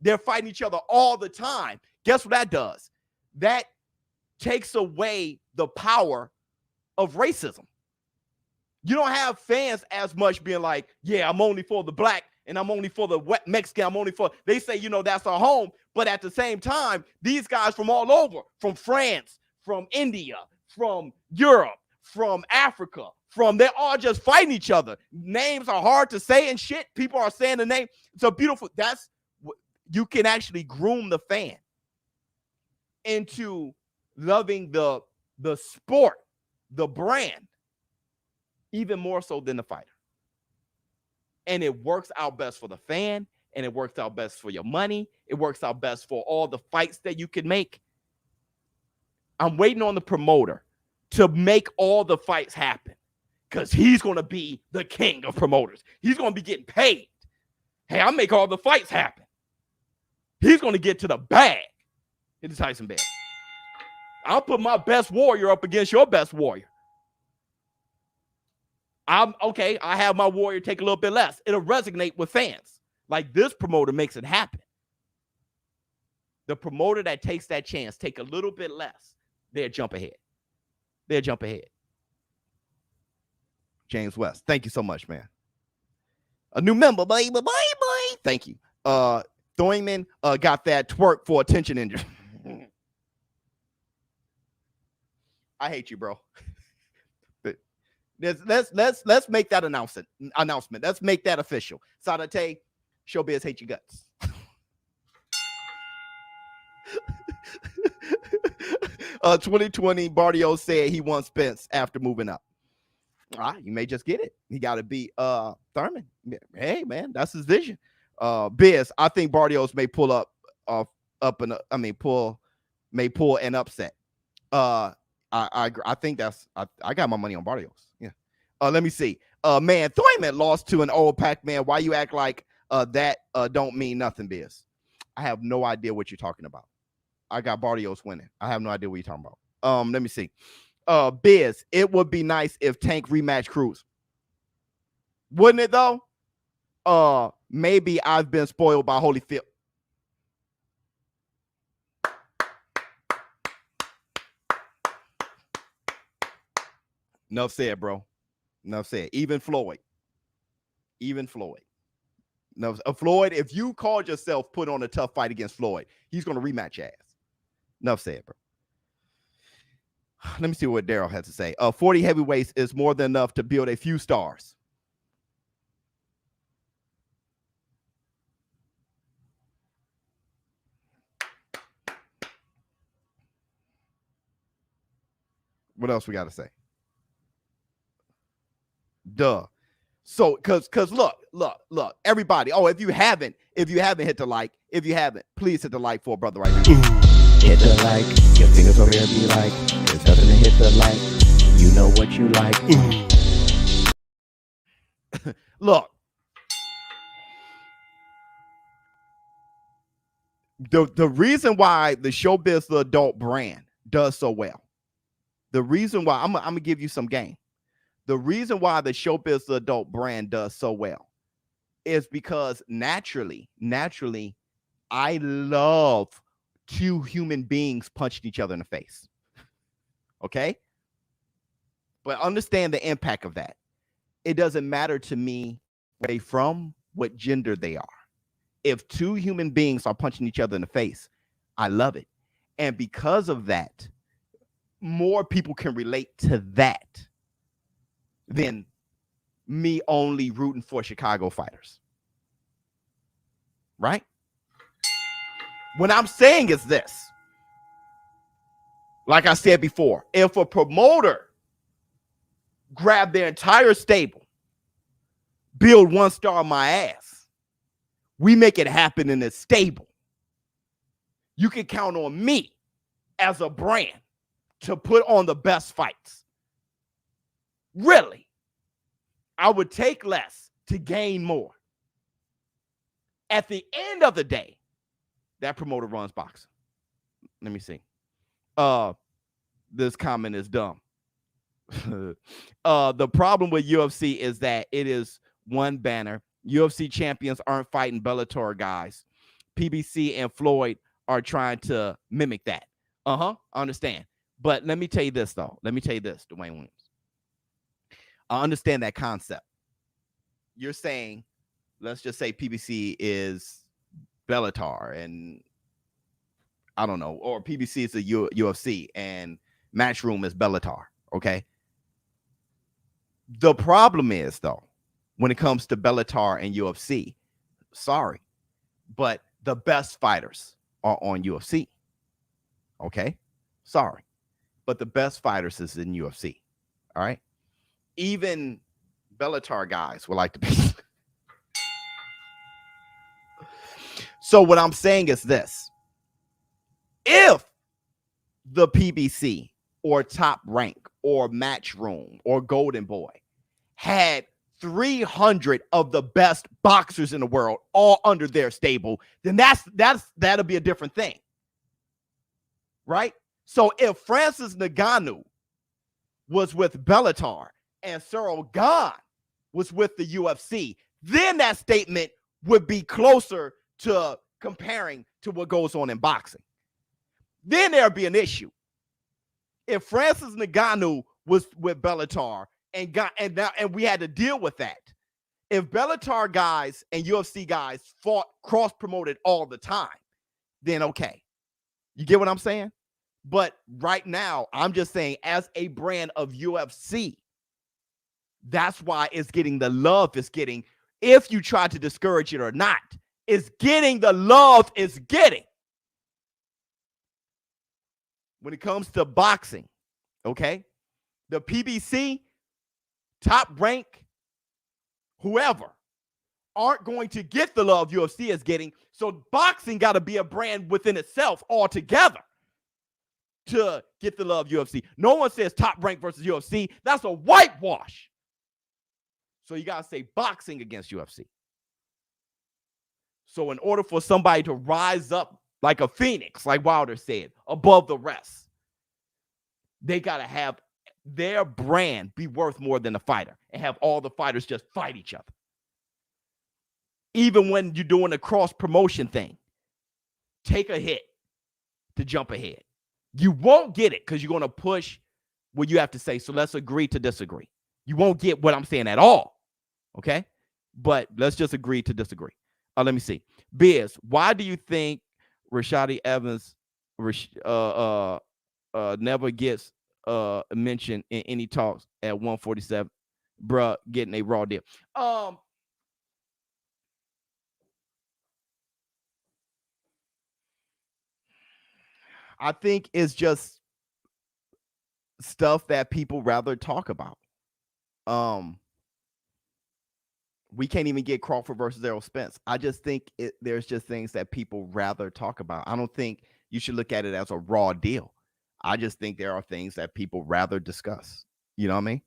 They're fighting each other all the time. Guess what that does? That takes away the power of racism. You don't have fans as much being like, yeah, I'm only for the black and I'm only for the Mexican. They say, that's our home. But at the same time, these guys from all over, from France, from India, from Europe, from Africa, from they're all just fighting each other. Names are hard to say and shit. People are saying the name. It's a beautiful. That's you can actually groom the fan into loving the sport, the brand, even more so than the fighter. And it works out best for the fan, and it works out best for your money. It works out best for all the fights that you can make. I'm waiting on the promoter to make all the fights happen because he's going to be the king of promoters. He's going to be getting paid. Hey, I'll make all the fights happen. He's going to get to the bag in the Tyson bag. I'll put my best warrior up against your best warrior. I'm okay. I have my warrior take a little bit less. It'll resonate with fans. Like this promoter makes it happen. The promoter that takes that chance, take a little bit less, they'll jump ahead. They'll jump ahead. James West, thank you so much, man. A new member, baby, bye. Thank you. Thurman got that twerk for attention injury. I hate you, bro. Let's make that announcement. Let's make that official. Sadate, ShowBizz hate you guts. 2020, Bardio said he wants Spence after moving up. You may just get it. He got to beat Thurman. Hey, man, that's his vision. Biz, I think Bardios may pull pull an upset. I think that's I got my money on Bardios. Yeah. Let me see. Man, Thurman lost to an old Pac-Man. Why you act like that don't mean nothing, Biz? I have no idea what you're talking about. I got Bardios winning. I have no idea what you're talking about. Let me see. Biz, it would be nice if Tank rematch Cruz. Wouldn't it though? Maybe I've been spoiled by Holyfield. Enough said, bro. Enough said. Even Floyd. No, Floyd, if you called yourself put on a tough fight against Floyd, he's going to rematch your ass. Enough said, bro. Let me see what Daryl had to say. 40 heavyweights is more than enough to build a few stars. What else we got to say? Duh. So, cause look, everybody. Oh, if you haven't hit the like, please hit the like for a brother right now. Hit the like, your fingers over here be like, there's nothing to hit the like, you know what you like. Look, the reason why the ShowBizz the adult brand does so well, the reason why I'm gonna give you some game. The reason why the ShowBizz the adult brand does so well is because naturally, I love two human beings punching each other in the face. Okay? But understand the impact of that. It doesn't matter to me where they're from, what gender they are. If two human beings are punching each other in the face, I love it. And because of that, more people can relate to that than me only rooting for Chicago fighters. Right? What I'm saying is this. Like I said before, if a promoter grab their entire stable, build one star on my ass, we make it happen in a stable, you can count on me as a brand to put on the best fights. Really, I would take less to gain more. At the end of the day, that promoter runs boxing. Let me see. This comment is dumb. The problem with UFC is that it is one banner. UFC champions aren't fighting Bellator guys. PBC and Floyd are trying to mimic that. I understand. But let me tell you this, though. Let me tell you this, Dwayne Williams. I understand that concept. You're saying, let's just say PBC is Bellator and I don't know, or PBC is the UFC and Matchroom is Bellator. Okay. The problem is, though, when it comes to Bellator and UFC, sorry, but the best fighters are on UFC. Okay? Sorry. But the best fighters is in UFC. All right? Even Bellator guys would like to be. So what I'm saying is this. If the PBC or Top Rank or Matchroom or Golden Boy had 300 of the best boxers in the world all under their stable, then that'll be a different thing. Right? So if Francis Ngannou was with Bellator and Cyril Gane was with the UFC, then that statement would be closer to comparing to what goes on in boxing. Then there'd be an issue. If Francis Ngannou was with Bellator and we had to deal with that. If Bellator guys and UFC guys fought cross-promoted all the time, then okay. You get what I'm saying? But right now, I'm just saying as a brand of UFC, that's why it's getting the love it's getting. If you try to discourage it or not, it's getting the love it's getting. When it comes to boxing, okay? The PBC, Top Rank, whoever, aren't going to get the love UFC is getting. So boxing got to be a brand within itself altogether to get the love UFC. No one says Top Rank versus UFC. That's a whitewash. So you got to say boxing against UFC. So in order for somebody to rise up like a phoenix, like Wilder said, above the rest, they got to have their brand be worth more than the fighter and have all the fighters just fight each other. Even when you're doing a cross-promotion thing, take a hit to jump ahead. You won't get it because you're going to push what you have to say. So let's agree to disagree. You won't get what I'm saying at all. Okay? But let's just agree to disagree. Let me see. Biz, why do you think Rashadi Evans never gets mentioned in any talks at 147? Bruh, getting a raw deal. I think it's just stuff that people rather talk about. We can't even get Crawford versus Errol Spence. I just think there's just things that people rather talk about. I don't think you should look at it as a raw deal. I just think there are things that people rather discuss. You know what I mean?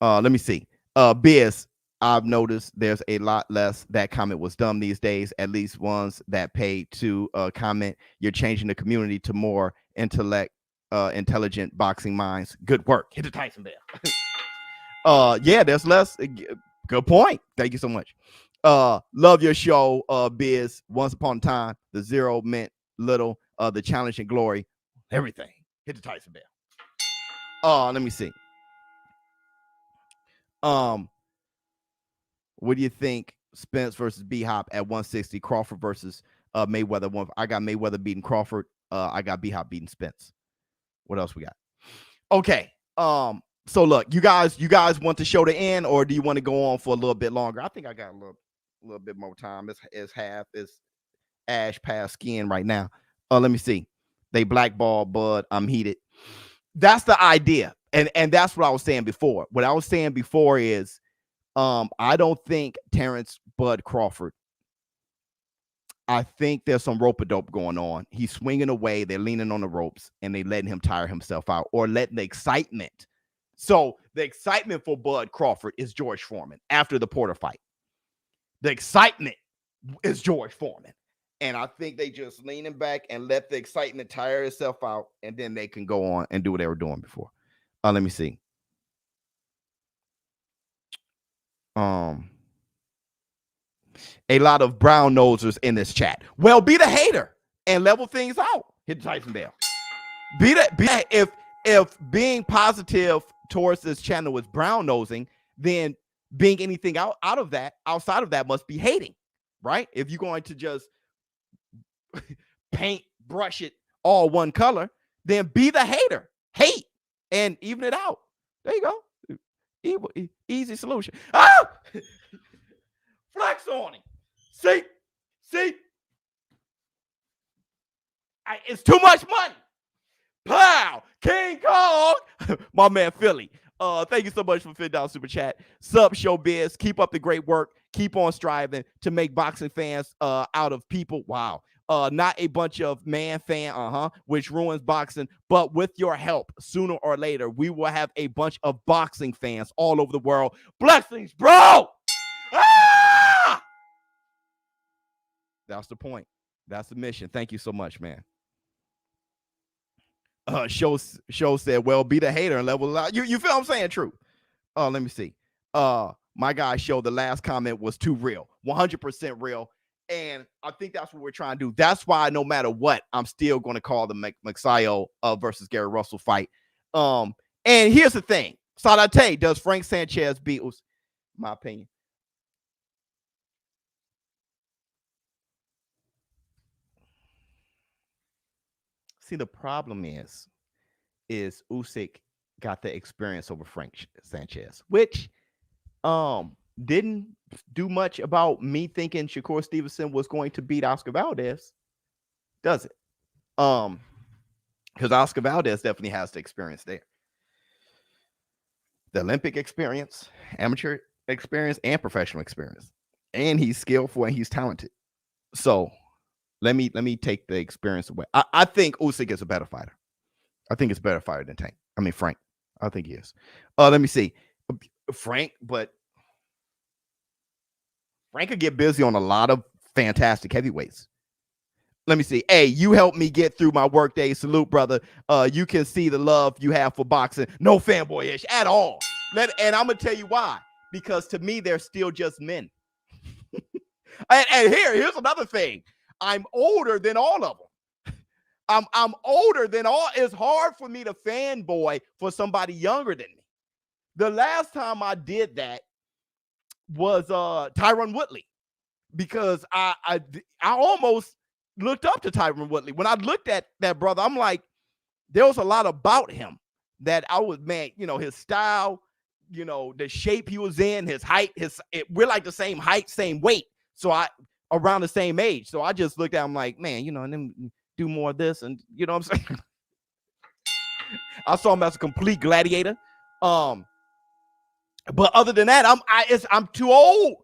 Let me see. Biz, I've noticed there's a lot less that comment was dumb these days, at least ones that paid to comment. You're changing the community to more intelligent boxing minds. Good work. Hit the Tyson bell. Yeah, there's less. Good point. Thank you so much. Love your show, Biz. Once upon a time, the zero meant little. The challenge and glory, everything. Hit the Tyson bell. Let me see. What do you think? Spence versus B-Hop at 160. Crawford versus Mayweather. I got Mayweather beating Crawford. I got B-Hop beating Spence. What else we got? Okay. So look, you guys want the show to end, or do you want to go on for a little bit longer? I think I got a little bit more time. It's half. It's ash past skin right now. Let me see. They blackball Bud. I'm heated. That's the idea, and that's what I was saying before. What I was saying before is, I don't think Terrence Bud Crawford. I think there's some rope-a-dope going on. He's swinging away. They're leaning on the ropes, and they letting him tire himself out, or letting the excitement. So the excitement for Bud Crawford is George Foreman after the Porter fight. The excitement is George Foreman. And I think they just leaning back and let the excitement tire itself out, and then they can go on and do what they were doing before. Let me see. A lot of brown nosers in this chat. Well, be the hater and level things out. Hit the Tyson bell. If being positive towards this channel is brown nosing, then being anything outside of that must be hating, right? If you're going to just brush it all one color, then be the hater. Hate and even it out. There you go. Easy solution. Ah! Flex on him. See? It's too much money. Pow! King Kong! My man Philly. Thank you so much for $50 super chat. Sub ShowBizz. Keep up the great work. Keep on striving to make boxing fans out of people. Wow. Not a bunch of man fan, which ruins boxing. But with your help, sooner or later, we will have a bunch of boxing fans all over the world. Blessings, bro! Ah! That's the point. That's the mission. Thank you so much, man. Show said, well, be the hater and level out. You feel what I'm saying? True. Let me see. My guy Show, the last comment was too real. 100% real. And I think that's what we're trying to do. That's why no matter what, I'm still going to call the Maxio versus Gary Russell fight. And here's the thing. Sadate, does Frank Sanchez beat Usyk? My opinion. See, the problem is Usyk got the experience over Frank Sanchez, which didn't do much about me thinking Shakur Stevenson was going to beat Oscar Valdez, does it? Because Oscar Valdez definitely has the experience there. The Olympic experience, amateur experience, and professional experience. And he's skillful and he's talented. So let me take the experience away. I think Usyk is a better fighter. I think it's a better fighter than Frank. I think he is. Let me see. Frank could get busy on a lot of fantastic heavyweights. Let me see. Hey, you helped me get through my workday. Salute, brother. You can see the love you have for boxing. No fanboyish at all. And I'm going to tell you why. Because to me, they're still just men. and here's another thing. I'm older than all of them. I'm older than all. It's hard for me to fanboy for somebody younger than me. The last time I did that was Tyron Woodley, because I almost looked up to Tyron Woodley. When I looked at that brother, I'm like, there was a lot about him that I was, man, his style, the shape he was in, his height, we're like the same height, same weight. So around the same age. So I just looked at him like, man, and then do more of this. And you know what I'm saying? I saw him as a complete gladiator. But other than that, I'm too old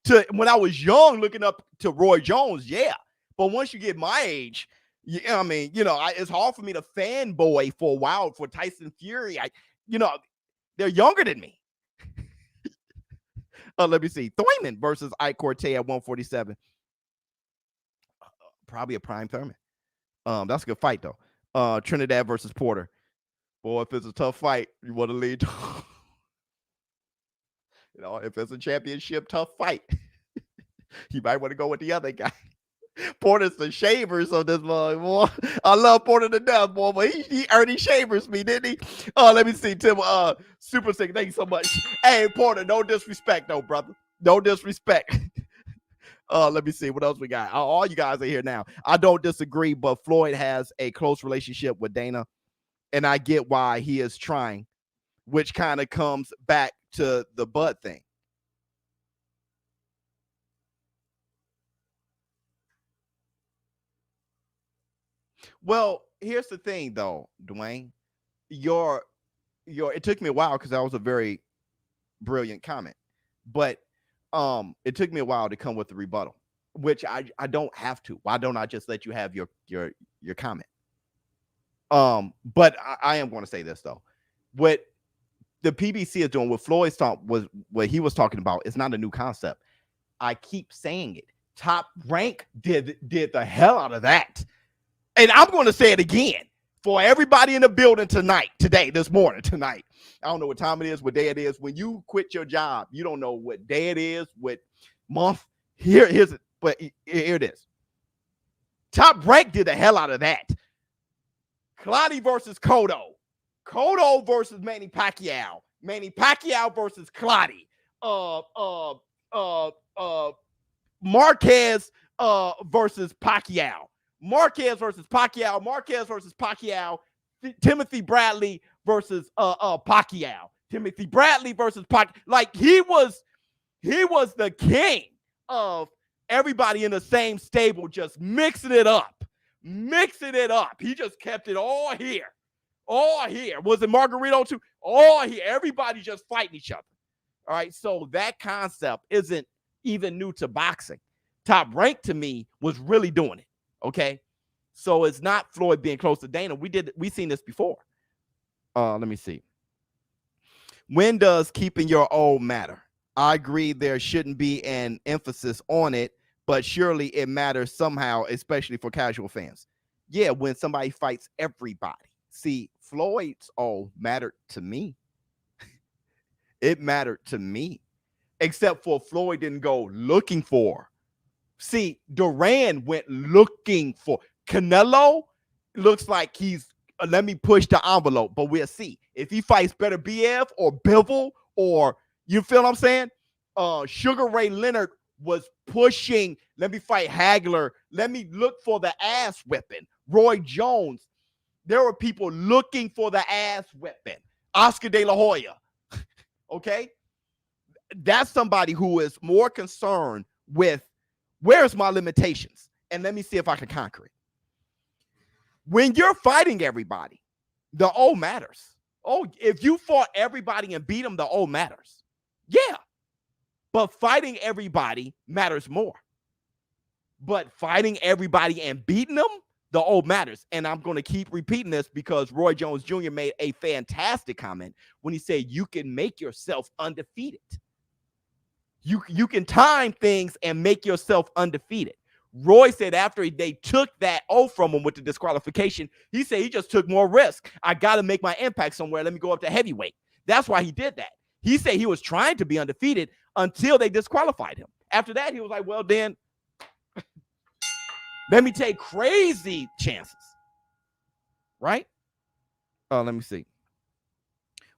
to, when I was young looking up to Roy Jones. Yeah. But once you get my age, it's hard for me to fanboy for a while for Tyson Fury. They're younger than me. Let me see. Thurman versus Ike Cortez at 147. Probably a prime Thurman. That's a good fight, though. Trinidad versus Porter. Boy, if it's a tough fight, you want to lead. If it's a championship tough fight, you might want to go with the other guy. Porter's the shavers of this boy. I love Porter to death, boy, but he Ernie Shavers me, didn't he? Let me see, Tim. Super Sick, thank you so much. Hey, Porter, no disrespect, though, brother. No disrespect. Let me see what else we got. All you guys are here now. I don't disagree, but Floyd has a close relationship with Dana, and I get why he is trying, which kind of comes back to the Bud thing. Well, here's the thing, though, Dwayne. It took me a while because that was a very brilliant comment, but it took me a while to come with the rebuttal, which I don't have to. Why don't I just let you have your comment? But I am going to say this, though. What the PBC is doing, what Floyd's what he was talking about, is not a new concept. I keep saying it. Top Rank did the hell out of that. And I'm going to say it again for everybody in the building tonight. I don't know what time it is, what day it is. When you quit your job, you don't know what day it is, what month. Here's it. But here it is. Top Rank did the hell out of that. Clottey versus Cotto. Cotto versus Manny Pacquiao. Manny Pacquiao versus Clottey. Marquez versus Pacquiao. Marquez versus Pacquiao. Timothy Bradley versus Pacquiao. Timothy Bradley versus Pac. Like he was the king of everybody in the same stable, just mixing it up. He just kept it all here. Was it Margarito too? All here. Everybody just fighting each other. All right. So that concept isn't even new to boxing. Top Rank to me was really doing it. Okay. So it's not Floyd being close to Dana. We seen this before. Let me see. When does keeping your old matter? I agree there shouldn't be an emphasis on it, but surely it matters somehow, especially for casual fans. Yeah, when somebody fights everybody. See, Floyd's old mattered to me. It mattered to me, except for Floyd didn't go looking for. See, Duran went looking for. Canelo looks like he's, let me push the envelope, but we'll see. If he fights Better BF or Bivol or, you feel what I'm saying? Sugar Ray Leonard was pushing, let me fight Hagler. Let me look for the ass whipping. Roy Jones. There were people looking for the ass whipping. Oscar De La Hoya. Okay? That's somebody who is more concerned with where's my limitations? And let me see if I can conquer it. When you're fighting everybody, the O matters. Oh, if you fought everybody and beat them, the O matters. Yeah. But fighting everybody matters more. But fighting everybody and beating them, the O matters. And I'm going to keep repeating this because Roy Jones Jr. made a fantastic comment when he said you can make yourself undefeated. You can time things and make yourself undefeated. Roy said after they took that O from him with the disqualification, he said he just took more risk. I got to make my impact somewhere. Let me go up to heavyweight. That's why he did that. He said he was trying to be undefeated until they disqualified him. After that, he was like, well, then let me take crazy chances. Right? Let me see.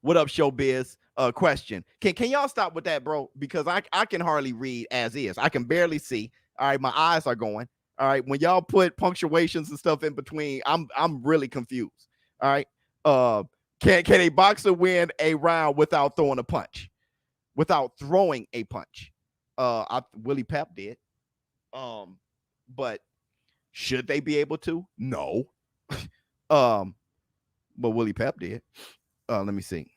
What up, ShowBizz? Question. Can y'all stop with that, bro? Because I can hardly read as is. I can barely see. All right, my eyes are going. All right, when y'all put punctuations and stuff in between, I'm really confused. All right. Can a boxer win a round without throwing a punch? Without throwing a punch? Willie Pep did. But should they be able to? No. But Willie Pep did. Let me see.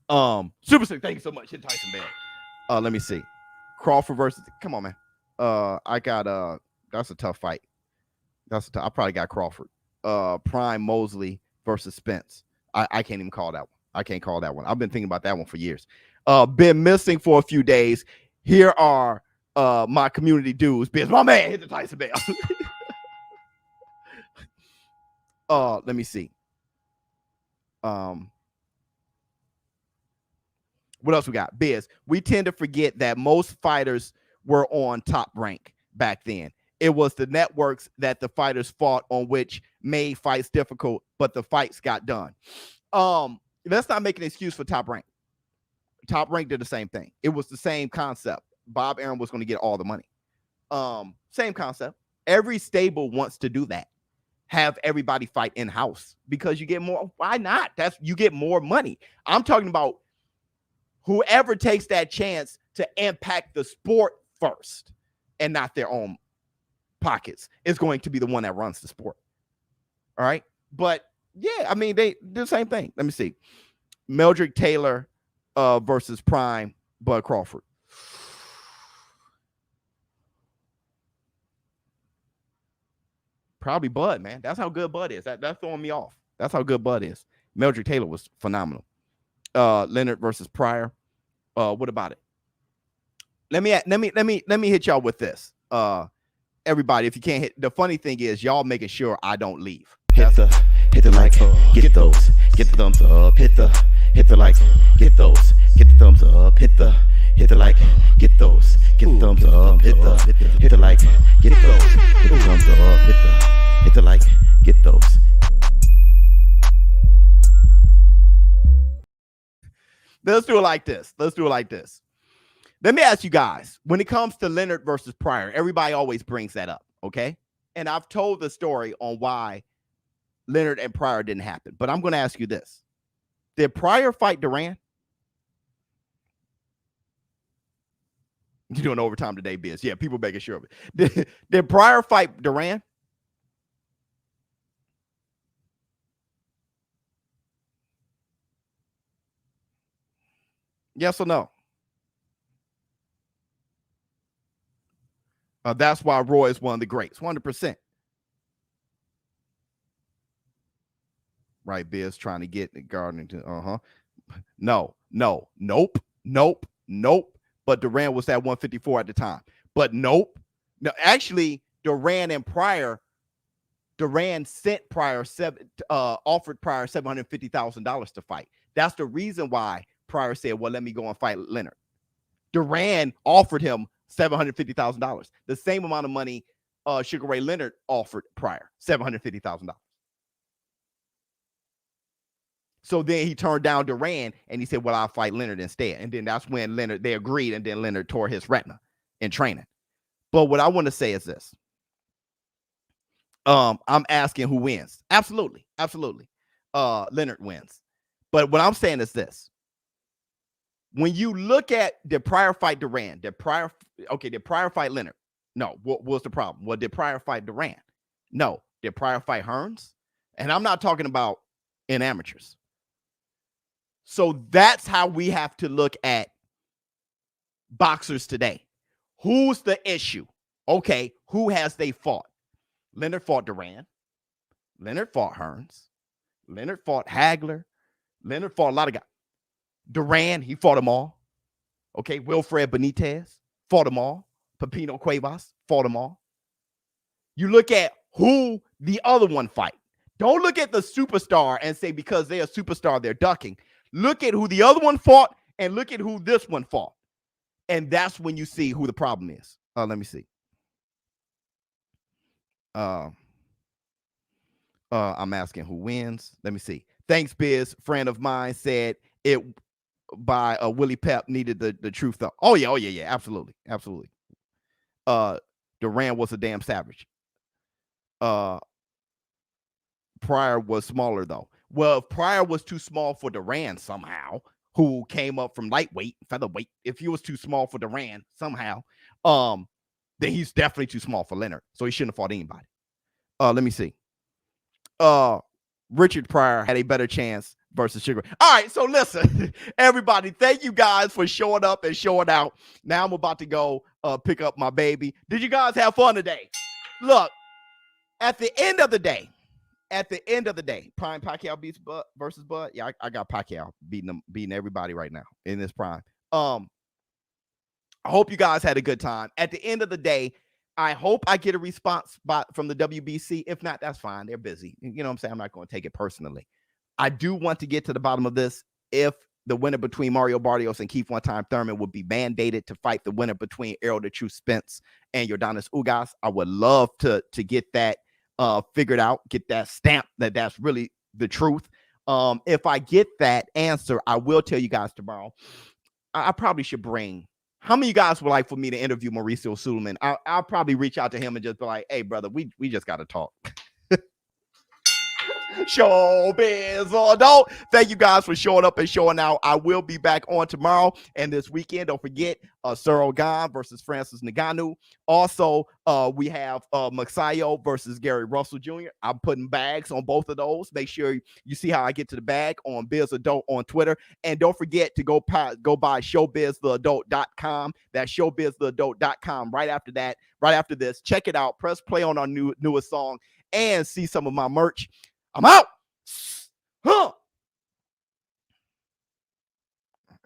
Super Sick, thank you so much. Hit Tyson Bell. Let me see. Crawford versus, come on, man. I got that's a tough fight. I probably got Crawford. Prime Mosley versus Spence. I can't even call that one. I can't call that one. I've been thinking about that one for years. Been missing for a few days. Here are my community dudes. My man hit the Tyson Bell. Let me see. What else we got? Biz. We tend to forget that most fighters were on Top Rank back then. It was the networks that the fighters fought on which made fights difficult, but the fights got done. Let's not make an excuse for Top Rank. Top Rank did the same thing. It was the same concept. Bob Arum was going to get all the money. Same concept. Every stable wants to do that. Have everybody fight in-house because you get more. Why not? You get more money. I'm talking about whoever takes that chance to impact the sport first and not their own pockets is going to be the one that runs the sport. All right. But yeah, I mean, they do the same thing. Let me see. Meldrick Taylor versus Prime Bud Crawford. Probably Bud, man. That's how good Bud is. That's throwing me off. That's how good Bud is. Meldrick Taylor was phenomenal. Leonard versus Pryor. What about it? Let me hit y'all with this. Everybody, if you can't hit, the funny thing is y'all making sure I don't leave. Hit the like, get those, get the thumbs up, hit the like, get those, get the thumbs up, hit the like, get those, get the thumbs up, hit the like, get those, get the thumbs up, hit the like, get those. Let's do it like this. Let me ask you guys, when it comes to Leonard versus Pryor, everybody always brings that up, okay? And I've told the story on why Leonard and Pryor didn't happen, but I'm going to ask you this. Did Pryor fight Duran? You doing overtime today, Biz? Yeah, people making sure of it. Did Pryor fight Duran? Yes or no? That's why Roy is one of the greats, 100%. Right, Biz trying to get Gardner to No, nope. But Duran was at 154 at the time. But nope. No, actually, Duran sent Pryor offered Pryor $750,000 to fight. That's the reason why Pryor said, well, let me go and fight Leonard. Duran offered him $750,000. The same amount of money Sugar Ray Leonard offered Pryor, $750,000. So then he turned down Duran and he said, well, I'll fight Leonard instead. And then that's when they agreed, and then Leonard tore his retina in training. But what I want to say is this. I'm asking who wins. Absolutely. Leonard wins. But what I'm saying is this. When you look at did Pryor fight Duran? Did Pryor fight Leonard? No. What was the problem? Well, did Pryor fight Duran? No. Did Pryor fight Hearns? And I'm not talking about in amateurs. So that's how we have to look at boxers today. Who's the issue? Okay, who has they fought? Leonard fought Duran. Leonard fought Hearns. Leonard fought Hagler. Leonard fought a lot of guys. Duran, he fought them all. Okay, Wilfred Benitez fought them all. Pepino Cuevas fought them all. You look at who the other one fight. Don't look at the superstar and say because they're a superstar, they're ducking. Look at who the other one fought and look at who this one fought. And that's when you see who the problem is. Let me see. I'm asking who wins. Let me see. Thanks, Biz. Friend of mine said it by Willie Pep needed the truth though. Oh yeah. Absolutely. Duran was a damn savage. Pryor was smaller though. Well, if Pryor was too small for Duran somehow, who came up from lightweight, featherweight, if he was too small for Duran somehow, then he's definitely too small for Leonard. So he shouldn't have fought anybody. Let me see. Richard Pryor had a better chance versus Sugar. All right, so listen, everybody, thank you guys for showing up and showing out. Now I'm about to go pick up my baby. Did you guys have fun today? Look, at the end of the day, Prime Pacquiao beats Bud versus Bud. Yeah, I got Pacquiao beating everybody right now in this prime. I hope you guys had a good time. At the end of the day, I hope I get a response from the WBC. If not, that's fine. They're busy. You know what I'm saying? I'm not going to take it personally. I do want to get to the bottom of this. If the winner between Mario Barrios and Keith One-Time Thurman would be mandated to fight the winner between Errol the Truth Spence and Yordanis Ugas, I would love to get that figured out, get that stamp that's really the truth. If I get that answer, I will tell you guys tomorrow. I probably should bring. How many of you guys would like for me to interview Mauricio Suleiman? I'll probably reach out to him and just be like, hey, brother, we just got to talk. ShowBizz or don't. Thank you guys for showing up and showing out. I will be back on tomorrow and this weekend. Don't forget Cyril Gahn versus Francis Ngannou. Also, we have Maxayo versus Gary Russell Jr. I'm putting bags on both of those. Make sure you see how I get to the bag on Biz Adult on Twitter. And don't forget to go buy ShowBizTheAdult.com. That's ShowBizTheAdult.com. Right after that, right after this, check it out. Press play on our newest song and see some of my merch. I'm out.